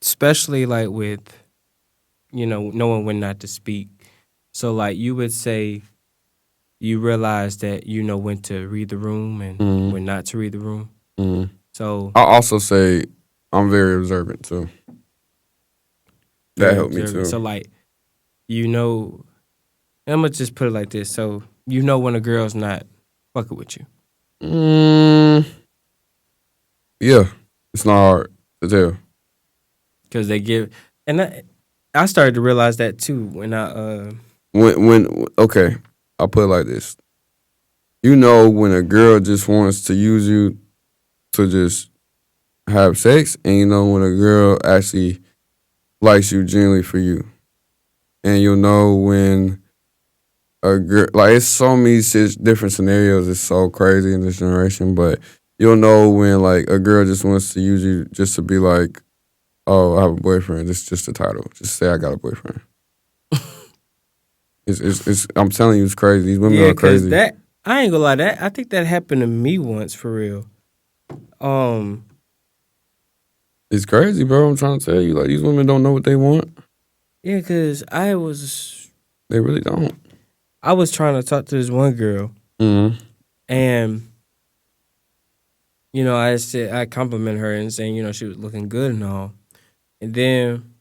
especially like with, knowing when not to speak. So, like, you would say you realize that you know when to read the room and Mm-hmm. when not to read the room. Mm-hmm. So, I also say I'm very observant too. That very helped me observant. too. So, like, you know, I'm going to just put it like this. So, you know when a girl's not fucking with you. Mm, yeah, it's not hard to tell. Because they give, and I started to realize that too when When okay, I'll put it like this. You know when a girl just wants to use you to just have sex, and you know when a girl actually likes you genuinely for you, and you'll know when a girl like it's so many different scenarios. It's so crazy in this generation, but you'll know when like a girl just wants to use you just to be like, oh, I have a boyfriend. It's just a title. Just say I got a boyfriend. It's I'm telling you, it's crazy. These women yeah, are because crazy. that, I ain't gonna lie, that I think that happened to me once for real. Um, It's crazy, bro. I'm trying to tell you, like these women don't know what they want. yeah, because They really don't. I was trying to talk to this one girl, Mm-hmm. and I complimented her and saying she was looking good and all, and then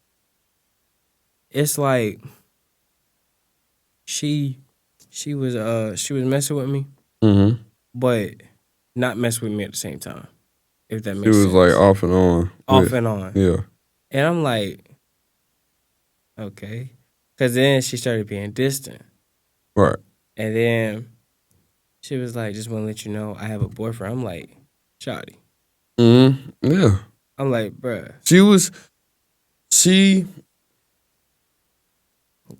it's like she she was messing with me, Mm-hmm. but not messing with me at the same time, if that She makes was like sense. off and on Off with, and on, yeah, and I'm like, okay, because then she started being distant, right. and then she was like, just want to let you know I have a boyfriend. I'm like, Shawty. Mm-hmm. Yeah. I'm like, bruh, She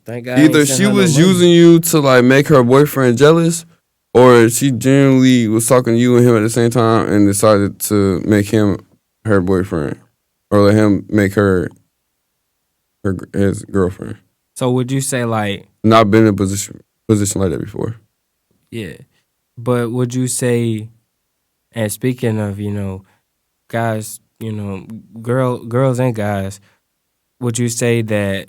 thank God I ain't either send she her no was money. using you to like make her boyfriend jealous, or she genuinely was talking to you and him at the same time and decided to make him her boyfriend, or let him make her his girlfriend. So would you say like, Not been in a position like that before. yeah, but would you say, and speaking of, guys, girls and guys, would you say that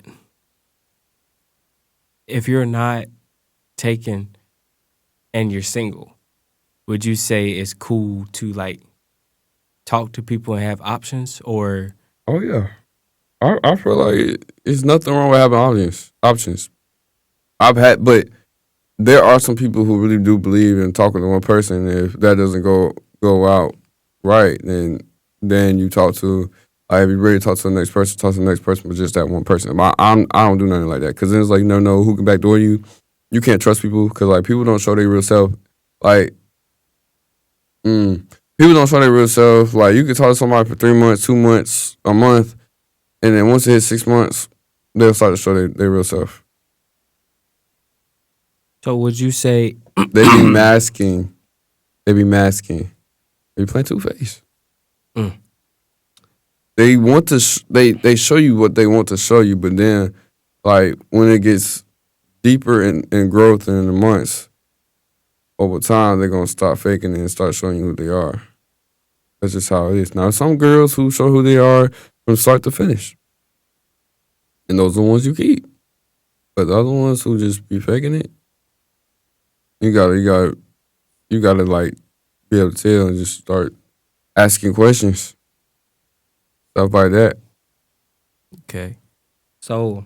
if you're not taken and you're single, would you say it's cool to like talk to people and have options, or Oh yeah, I feel like it's nothing wrong with having options. I've had, but there are some people who really do believe in talking to one person. If that doesn't go out right, then you talk to. If you ready to talk to the next person, talk to the next person, but just that one person. I don't do nothing like that because then it's like you never know who can backdoor you. You can't trust people because like people don't show their real self. Like people don't show their real self. Like you could talk to somebody for 3 months, 2 months, a month, and then once it hits 6 months, they'll start to show their real self. so would you say, They be masking. They be masking. They be playing two face. Mm. They want to. They show you what they want to show you, but then, like when it gets deeper in growth and in the months over time, they're gonna stop faking it and start showing you who they are. That's just how it is. Now, some girls who show who they are from start to finish, and those are the ones you keep. But the other ones who just be faking it, you gotta like be able to tell and just start asking questions, stuff like that. okay, so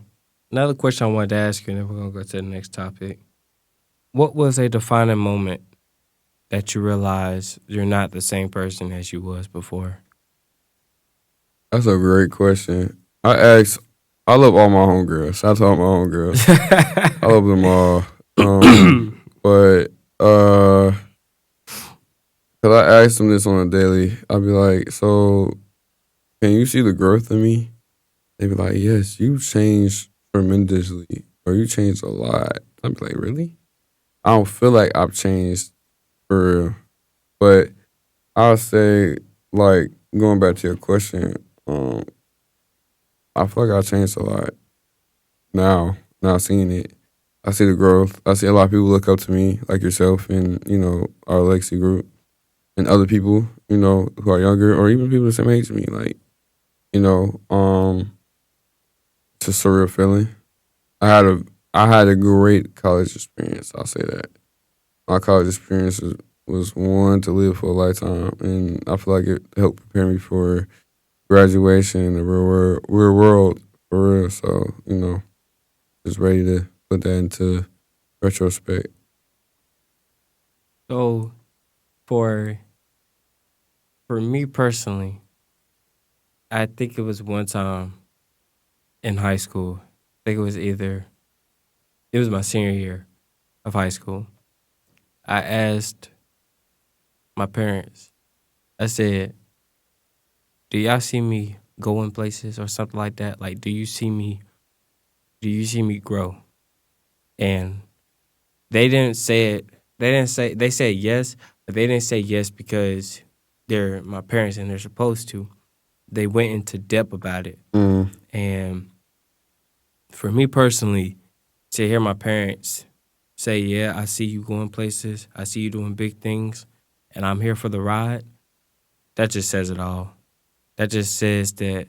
another question I wanted to ask you, and then we're gonna go to the next topic. What was a defining moment that you realize you're not the same person as you was before? That's a great question. I love all my homegirls. Shout out to all my homegirls. I love them all. But cause I ask them this on a daily. I'll be like, so can you see the growth in me? They be like, yes, you changed tremendously, or you changed a lot. I'd be like, really? I don't feel like I've changed for real. But I'll say, like, going back to your question, I feel like I changed a lot now. now seeing it. I see the growth. I see a lot of people look up to me, like yourself and, our Legacy group and other people, who are younger or even people the same age as me. Like, you know, um, it's a surreal feeling. I had a I had a great college experience. I'll say that. My college experience was one to live for a lifetime, and I feel like it helped prepare me for graduation in the real world for real. So just ready to put that into retrospect. So for me personally, I think it was one time in high school. I think it was my senior year of high school. I asked my parents, I said, do y'all see me going places or something like that? Like, do you see me grow? And they didn't say it. They said yes, but they didn't say yes because they're my parents and they're supposed to. They went into depth about it. Mm, And for me personally, to hear my parents say, yeah, I see you going places, I see you doing big things, and I'm here for the ride, that just says it all. That just says that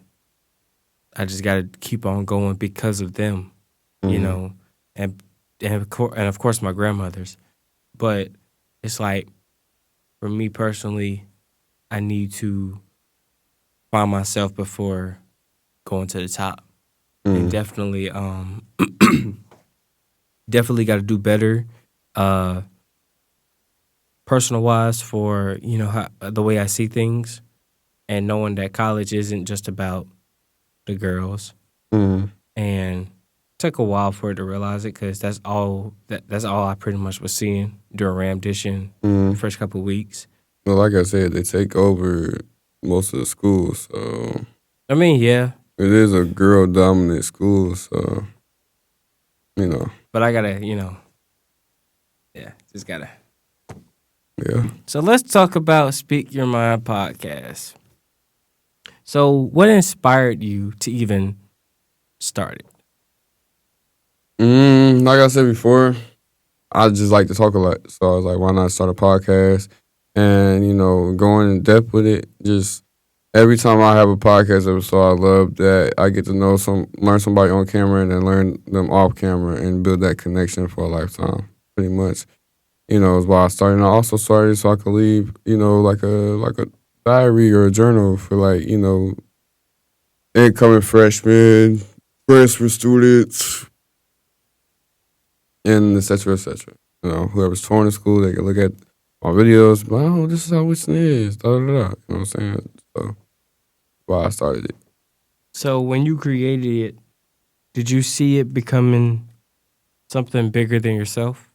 I just got to keep on going because of them, you mm, know, and and of course my grandmothers. But it's like for me personally, I need to find myself before going to the top, and mm, definitely, definitely got to do better, uh, personal wise for the way I see things, and knowing that college isn't just about the girls. mm, And it took a while for it to realize it because that's all I pretty much was seeing during Ramdition the mm. first couple of weeks. Well, like I said, they take over most of the schools, so I mean, yeah, it is a girl dominant school. So you know, but I gotta, yeah, just gotta. yeah. So let's talk about Speak Your Mind podcast. So, what inspired you to even start it? Like I said before, I just like to talk a lot. So I was like, why not start a podcast? And, going in depth with it, just every time I have a podcast episode, I love that I get to learn somebody on camera and then learn them off camera and build that connection for a lifetime, pretty much. Is why I started. And I also started so I could leave, like a diary or a journal for incoming freshmen, transfer students, and et cetera, et cetera. Whoever's touring the school, they can look at my videos, but oh, this is how Winston is, da da da. You know what I'm saying? So why I started it. So, when you created it, did you see it becoming something bigger than yourself?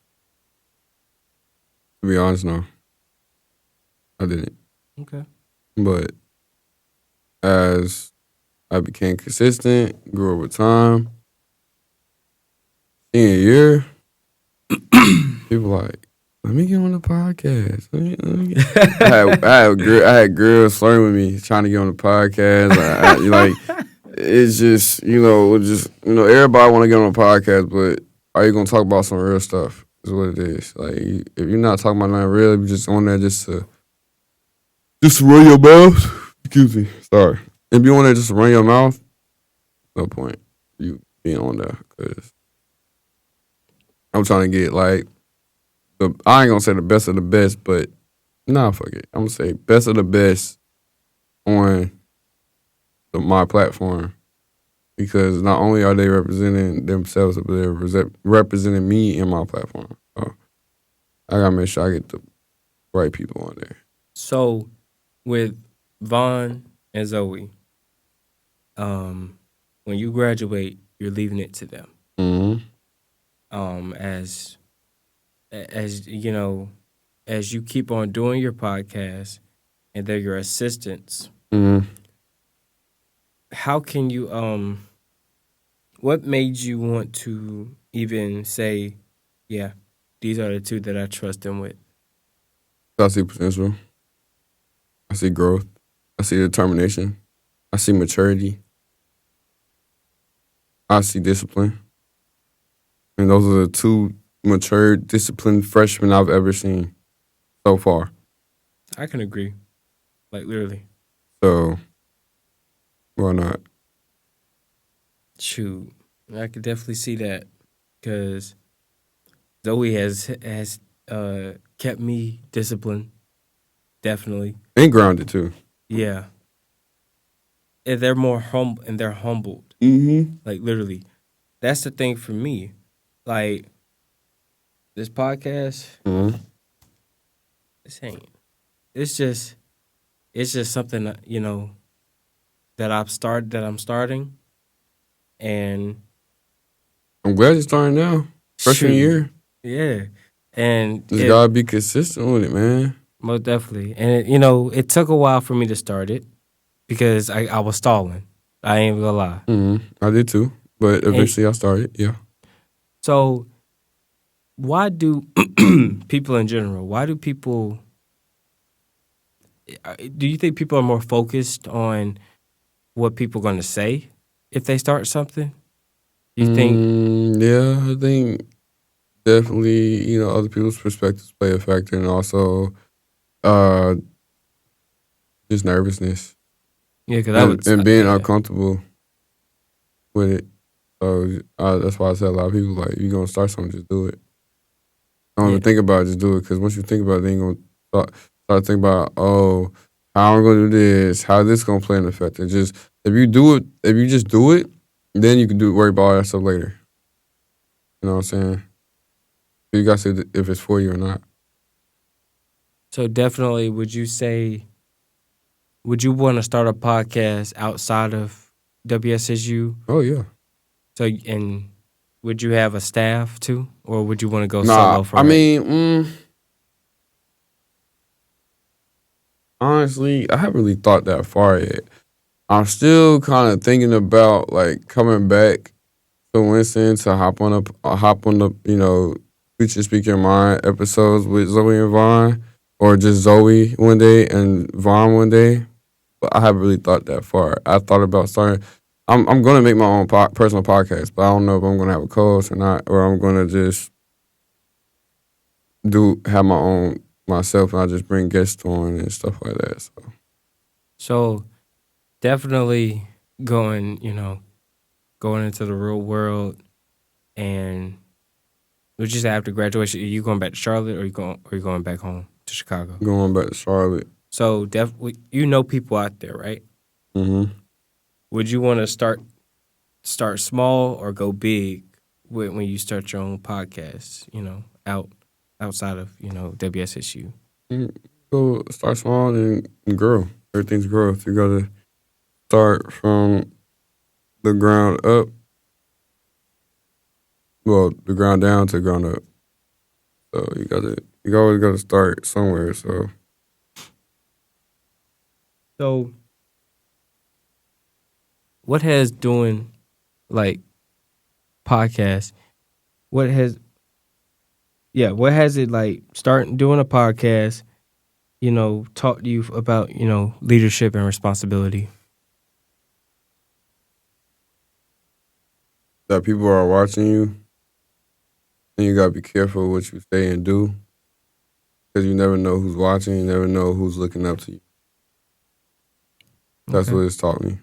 To be honest, no, I didn't. Okay. But as I became consistent, grew over time, senior year, people like, let me get on the podcast. Let me get. I had girls flirting with me, trying to get on the podcast. It's just everybody want to get on the podcast, but are you gonna talk about some real stuff? Is what it is. Like if you're not talking about nothing real, if you're just on there just to run your mouth. Excuse me, sorry. If you want to just run your mouth, no point you being on there because I'm trying to get I ain't gonna say the best of the best, but nah, fuck it. I'm gonna say best of the best on my platform because not only are they representing themselves, but they're representing me in my platform. So I gotta make sure I get the right people on there. So, with Vaughn and Zoe, when you graduate, you're leaving it to them. Mm-hmm. As as you keep on doing your podcast, and they're your assistants. Mm-hmm. How can you what made you want to even say, yeah, these are the two that I trust them with? I see potential. I see growth. I see determination. I see maturity. I see discipline. And those are the two mature, disciplined freshmen I've ever seen so far. I can agree. Like literally. So why not? Shoot, I could definitely see that because Zoe has kept me disciplined. Definitely, And grounded too. yeah. And they're more humble and they're humbled. Mm-hmm. Like literally, that's the thing for me. Like this podcast, Mm-hmm. this ain't. It's just something that, that I'm starting, and I'm glad you're starting now. Freshman shoot, year. yeah, and Just it gotta be consistent with it, man. most definitely, and it took a while for me to start it because I was stalling. I ain't even gonna lie. I did too. But And eventually I started, yeah. so, why do people in general? Why do people? Do you think people are more focused on what people going to say if they start something? You think? Yeah, I think definitely, other people's perspectives play a factor and also uh just nervousness Yeah, because I would. and being Yeah, uncomfortable with it. So that's why I said a lot of people like, if you're gonna start something, just do it. Don't yeah. even think about it, just do it. Because once you think about it, then you're gonna start thinking about, oh, how I'm gonna do this, how this gonna play an effect. And just if you just do it, then you can worry about all that stuff later. You know what I'm saying? You gotta say if it's for you or not. So definitely, would you want to start a podcast outside of WSSU? Oh yeah. So and would you have a staff too, or would you want to go Nah, solo for I right? mean, honestly, I haven't really thought that far yet. I'm still kind of thinking about like coming back to Winston to hop on the Future Speak Your Mind episodes with Zoe and Vaughn, or just Zoe one day and Vaughn one day. But I haven't really thought that far. I thought about starting. I'm gonna make my own personal podcast, but I don't know if I'm gonna have a co-host or not, or I'm gonna just have my own myself and I just bring guests on and stuff like that. So definitely going into the real world, and would you say after graduation, are you going back to Charlotte, or are you going back home to Chicago? Going back to Charlotte. So definitely, people out there, right? Mm-hmm. Would you want to start small or go big when you start your own podcast? Outside of WSSU. Go start small and grow. Everything's growth. You gotta start from the ground up. Well, the ground down to the ground up. So you always gotta start somewhere. So, what has doing like podcasts? What has what has it like starting doing a podcast? Taught you about leadership and responsibility. That people are watching you, and you gotta be careful what you say and do, because you never know who's watching. You never know who's looking up to you. That's Okay. what it's taught me.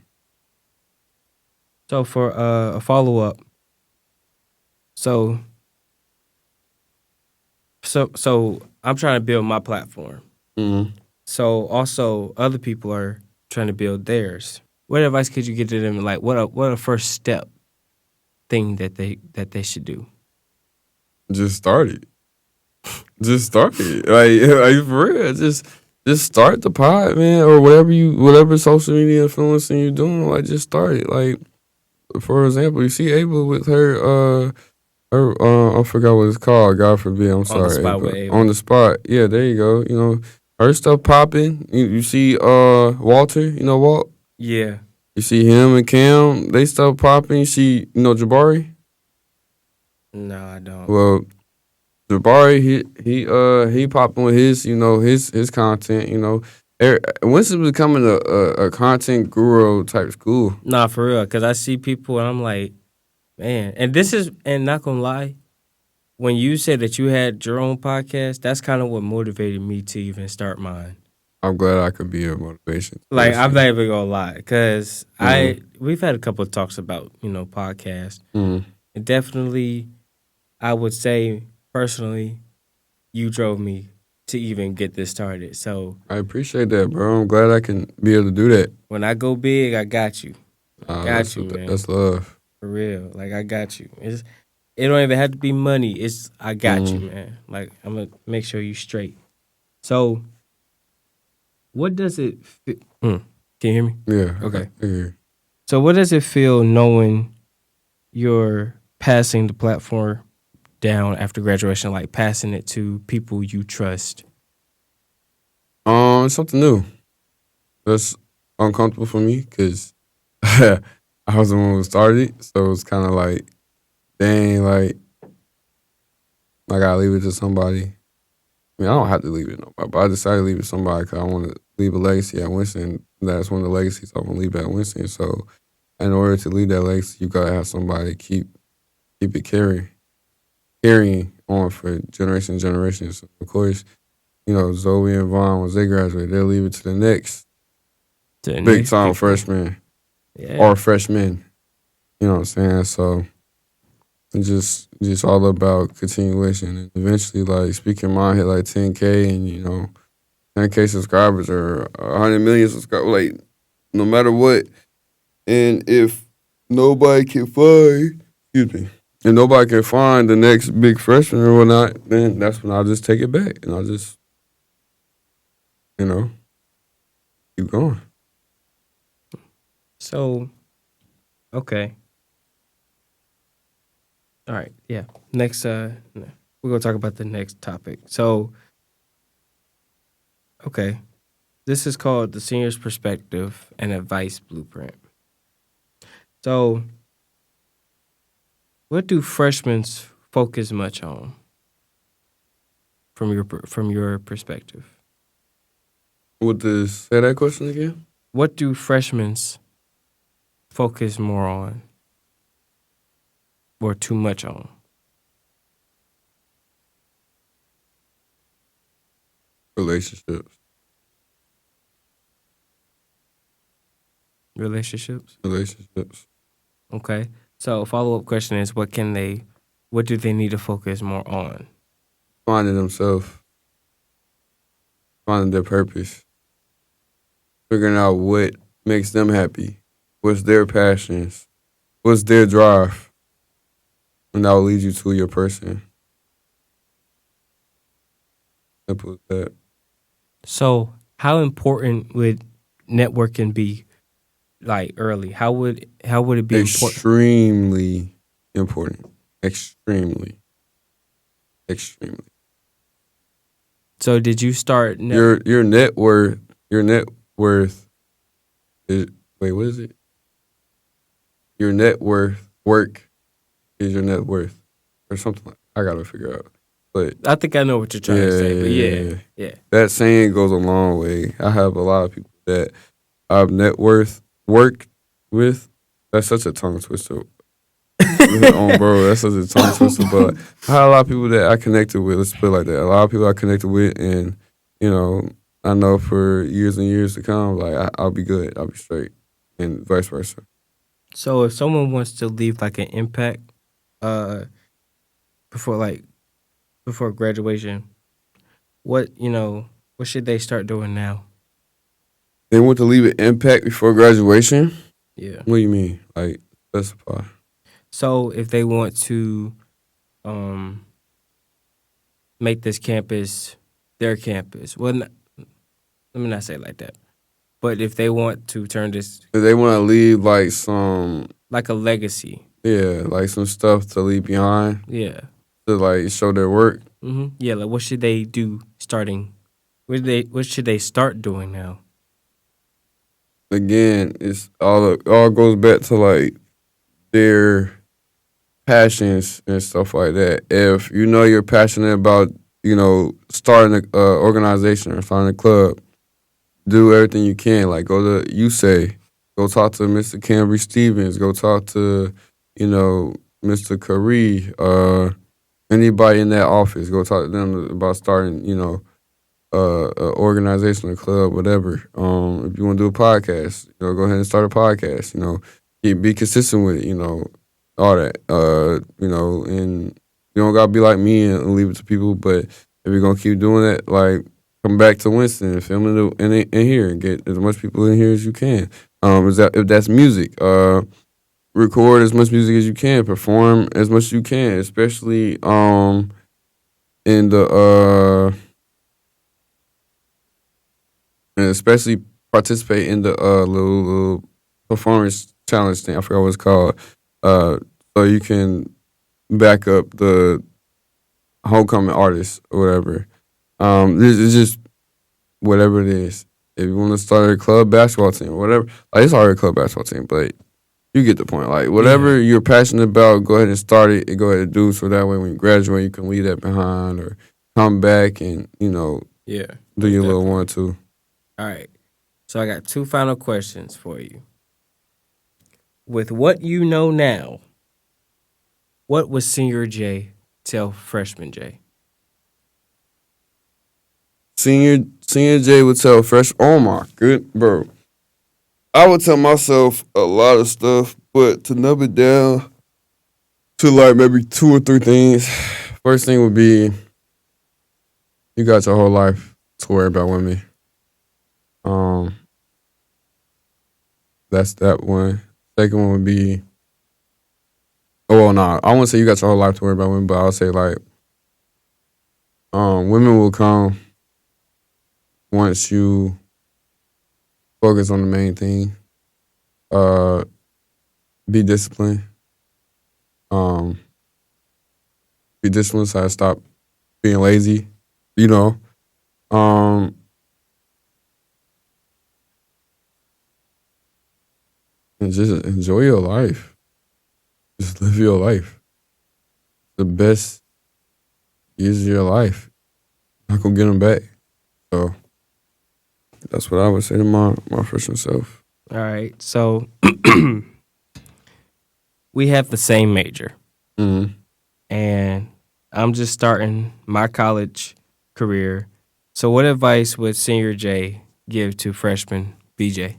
So for a follow up, so I'm trying to build my platform. Mm-hmm. So also other people are trying to build theirs. What advice could you give to them? Like what a first step thing that they should do? Just start it. Just start it. Like for real. Just start the pod, man, or whatever social media influencing you doing. Like just start it. Like for example, you see Ava with her I forgot what it's called. God forbid. I'm sorry. On the spot Ava. with Ava. On the spot. Yeah, there you go. Her stuff popping. You see Walter. You know Walt. Yeah. You see him and Cam. They stuff popping. You see Jabari. No, I don't. Well, Jabari, he popping with his content. Winston's becoming a content guru type school. Nah, for real. Because I see people and I'm like, man. And this is, and not gonna lie, when you said that you had your own podcast, that's kind of what motivated me to even start mine. I'm glad I could be a motivation. Like I'm not even gonna lie, because Mhm. we've had a couple of talks about podcasts, Mhm. and definitely I would say personally, you drove me to even get this started. So I appreciate that, bro. I'm glad I can be able to do that. when I go big, I got you, got you, man, That's love. for real. Like I got you. It don't even have to be money. It's I got you, Mhm. man. Like I'm gonna make sure you straight. So what does it? Can you hear me? Yeah. Okay. Yeah. So what does it feel knowing you're passing the platform down after graduation, like passing it to people you trust? It's something new. That's uncomfortable for me because I was the one who started it, so it's kind of like, dang, like I gotta leave it to somebody. I mean, I don't have to leave it to nobody, but I decided to leave it to somebody because I want to leave a legacy at Winston. That's one of the legacies I want to leave at Winston. So, in order to leave that legacy, you gotta have somebody keep it carrying on for generations and generations. So, of course, Zoe and Vaughn, once they graduate, they'll leave it to the next To the big next time people. freshman Yeah. or freshmen. You know what I'm saying? So it's just all about continuation. And eventually, like, Speaking Mind hit like 10K, and 10K subscribers or 100 million subscribers. Like, no matter what, and if nobody can find, excuse me, if nobody can find the next big freshman or whatnot, then that's when I'll just take it back and I'll just, you know, keep going. So okay. All right. Yeah. Next. We're gonna talk about the next topic. So okay, this is called the Senior's Perspective and Advice Blueprint. So, what do freshmen focus much on from your perspective? Say that question again? What do freshmen focus more on or too much on? Relationships. Relationships. Relationships. Okay. So, follow-up question is what do they need to focus more on? Finding themselves, finding their purpose, figuring out what makes them happy, what's their passions, what's their drive, and that will lead you to your person. Simple as that. So, how important would networking be like early? How would it be important? Extremely important. Extremely. Extremely. So, did you start Your net worth is, wait, what is it? Your net work is your net worth or something like I gotta figure out. But I think I know what you're trying to say, but yeah. that saying goes a long way. I have a lot of people that I've net worth worked with. That's such a tongue twister. Bro, that's such a tongue twister. But I had a lot of people that I connected with. Let's put it like that. A lot of people I connected with, and you know, I know for years and years to come, like I'll be good, I'll be straight, and vice versa. So, if someone wants to leave like an impact, uh, before before graduation, what should they start doing now? They want to leave an impact before graduation. Yeah. What do you mean? Like specify? So, if they want to, um, make this campus their campus, well, let me not say it like that. But if they want to turn this If they want to leave like some, like a legacy, like some stuff to leave behind yeah, to like show their work. yeah, like what should they do starting? What should they start doing now? Again, it all goes back to like their passions and stuff like that. If you know you're passionate about, starting an organization or starting a club, do everything you can. Like go talk to Mr. Cambry Stevens, go talk to, Mr. Curry, Anybody in that office, go talk to them about starting, an organization, a club, whatever. If you want to do a podcast, go ahead and start a podcast. Be consistent with it. All that. And you don't gotta be like me and leave it to people. But if you're gonna keep doing it, like come back to Winston and film it in here and get as much people in here as you can. If that's music, record as much music as you can, perform as much as you can, especially in the and especially participate in the little performance challenge thing. I forgot what it's called. So you can back up the homecoming artists or whatever. It's just whatever it is. If you want to start a club basketball team or whatever, like it's already a club basketball team, but you get the point. Like whatever you're passionate about, go ahead and start it and go ahead and do so that way when you graduate, you can leave that behind or come back and do your little 1 or 2. All right. So I got 2 final questions for you. With what you know now, what would Senior J tell Freshman J? Senior J would tell oh my good bro. I would tell myself a lot of stuff, but to nub it down to like maybe 2 or 3 things. First thing would be you got your whole life to worry about women. That's that one. Second one would be I won't say you got your whole life to worry about women, but I'll say like women will come once you focus on the main thing. Be disciplined. Be disciplined so I stop being lazy. And just enjoy your life. Just live your life. The best years of your life. Not gonna get them back. So that's what I would say to my freshman self. All right. So we have the same major. Mm-hmm. And I'm just starting my college career. So what advice would Senior J give to freshman BJ?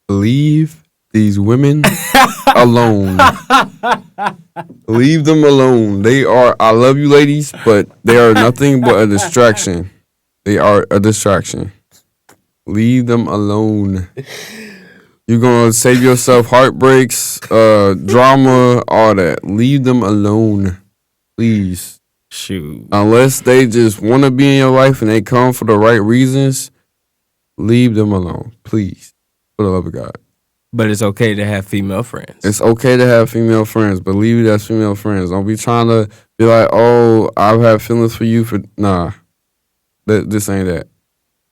Leave these women alone. Leave them alone. I love you ladies, but they are nothing but a distraction. They are a distraction. Leave them alone. You're going to save yourself heartbreaks, drama, all that. Leave them alone. Please. Shoot. Unless they just want to be in your life and they come for the right reasons, leave them alone. Please. For the love of God. But it's okay to have female friends. It's okay to have female friends, but leave it as female friends. Don't be trying to be like, oh, I have feelings for you. Nah. This ain't that.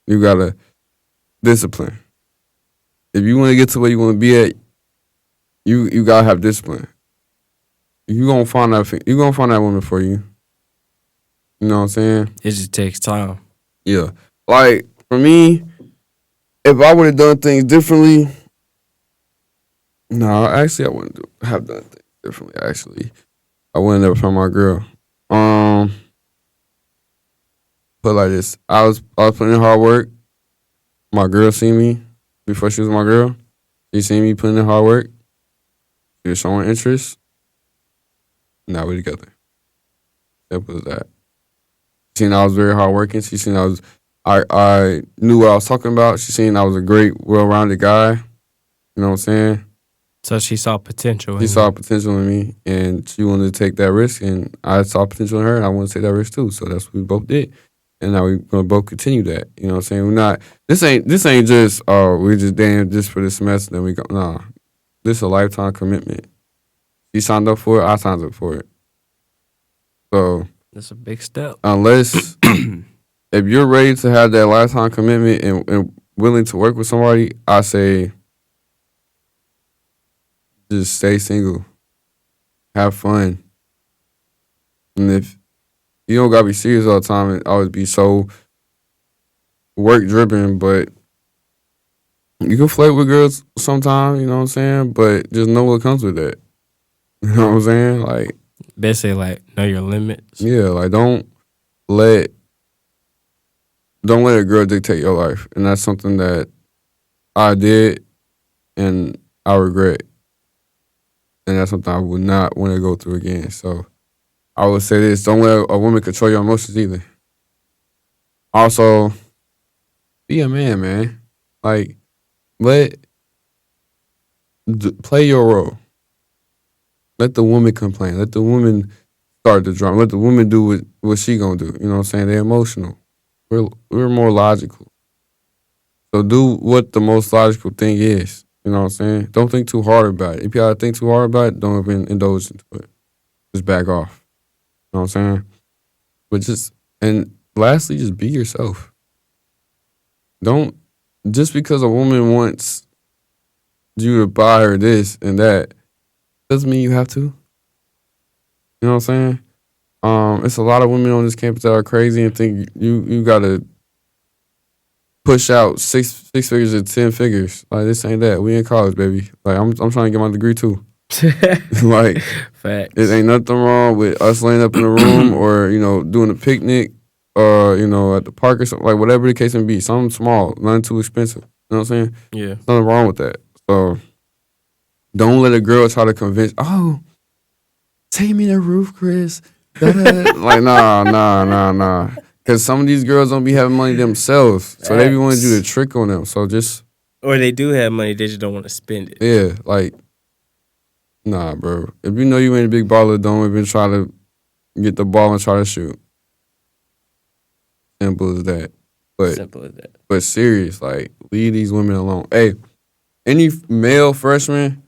You got to discipline. If you want to get to where you want to be at, you got to have discipline. You're going to find that woman for you. You know what I'm saying? It just takes time. Yeah. Like, for me, if I would have done things differently, no, actually, I wouldn't have done things differently, actually. I wouldn't never found my girl. But like this, I was putting in hard work. My girl seen me before she was my girl. She seen me putting in hard work. She was showing interest. Now we're together. Simple as that. She seen I was very hardworking. She seen I knew what I was talking about. She seen I was a great, well-rounded guy. You know what I'm saying? So she saw potential. She saw potential in me, and she wanted to take that risk, and I saw potential in her, and I wanted to take that risk too. So that's what we both did, and now we're gonna both continue that. You know what I'm saying? We're not. This ain't just we just damn just for this semester. Then we go. Nah, this is a lifetime commitment. She signed up for it. I signed up for it. So that's a big step. Unless if you're ready to have that lifetime commitment and willing to work with somebody, I say just stay single. Have fun. And if you don't gotta be serious all the time and always be so work driven, but you can flirt with girls sometimes, you know what I'm saying? But just know what comes with that. You know what I'm saying? Like, Basically, like, know your limits. yeah, like let don't let a girl dictate your life, and that's something that I did and I regret, and that's something I would not want to go through again. So I would say this: don't let a woman control your emotions either. Also, be a man, man. Like, let play your role. Let the woman complain. Let the woman start the drama. Let the woman do what she gonna do. You know what I'm saying? They're emotional. We're more logical. So do what the most logical thing is. You know what I'm saying? Don't think too hard about it. If you gotta think too hard about it, don't even indulge into it. Just back off. You know what I'm saying? But and lastly, just be yourself. Don't, just because a woman wants you to buy her this and that, doesn't mean you have to. You know what I'm saying? It's a lot of women on this campus that are crazy and think you gotta push out six figures or 10 figures. Like, this ain't that. We in college, baby. Like, I'm trying to get my degree too. Like, Facts. it ain't nothing wrong with us laying up in a room or, doing a picnic at the park or something, like whatever the case may be. Something small, nothing too expensive. You know what I'm saying? Yeah. Nothing wrong with that. So don't let a girl try to convince, take me to the roof, Chris. Like, nah. Because some of these girls don't be having money themselves. So they be wanting to do the trick on them. So just... Or they do have money, they just don't want to spend it. Yeah, like, nah, bro. If you know you ain't a big baller, don't even try to get the ball and try to shoot. Simple as that. But serious, like, leave these women alone. Hey, any male freshman,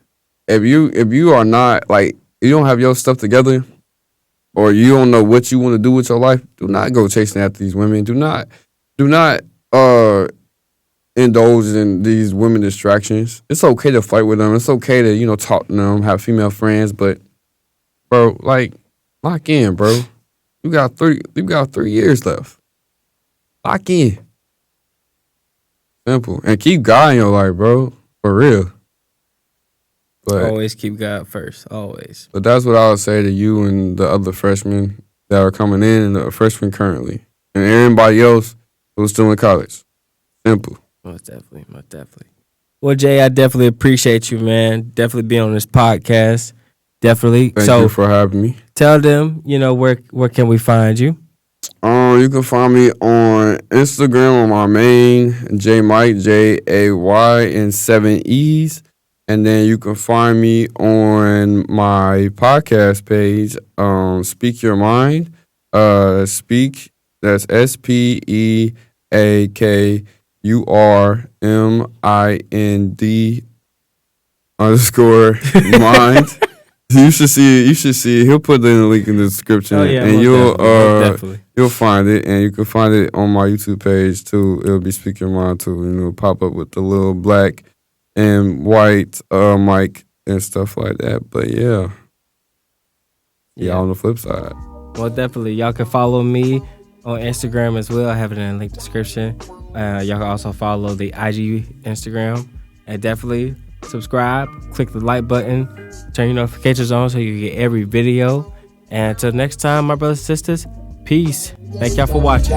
if you are not, like, you don't have your stuff together, or you don't know what you want to do with your life, do not go chasing after these women. Do not indulge in these women distractions. It's okay to fight with them. It's okay to, talk to them, have female friends, but, bro, like, lock in, bro. You got 3 years left. Lock in. Simple. And keep God in your life, bro. For real. But always keep God first. Always. But that's what I would say to you and the other freshmen that are coming in and the freshmen currently. And everybody else who's still in college. Simple. Most definitely. Well, Jay, I definitely appreciate you, man. Definitely being on this podcast. Definitely. Thank you for having me. Tell them, where can we find you? You can find me on Instagram on my main, Jaymike, Jay and 7 E's. And then you can find me on my podcast page, Speak Your Mind. Speak, that's SPEAKURMIND _mind. You should see it. He'll put the link in the description, and you'll find it, and you can find it on my YouTube page too. It'll be Speak Your Mind too, and it'll pop up with the little black and white mic and stuff like that. But yeah, on the flip side. Well, definitely, y'all can follow me on Instagram as well. I have it in the link description. Y'all can also follow the IG Instagram, and definitely subscribe, click the like button, turn your notifications on so you get every video. And until next time, my brothers and sisters, peace. Thank y'all for watching.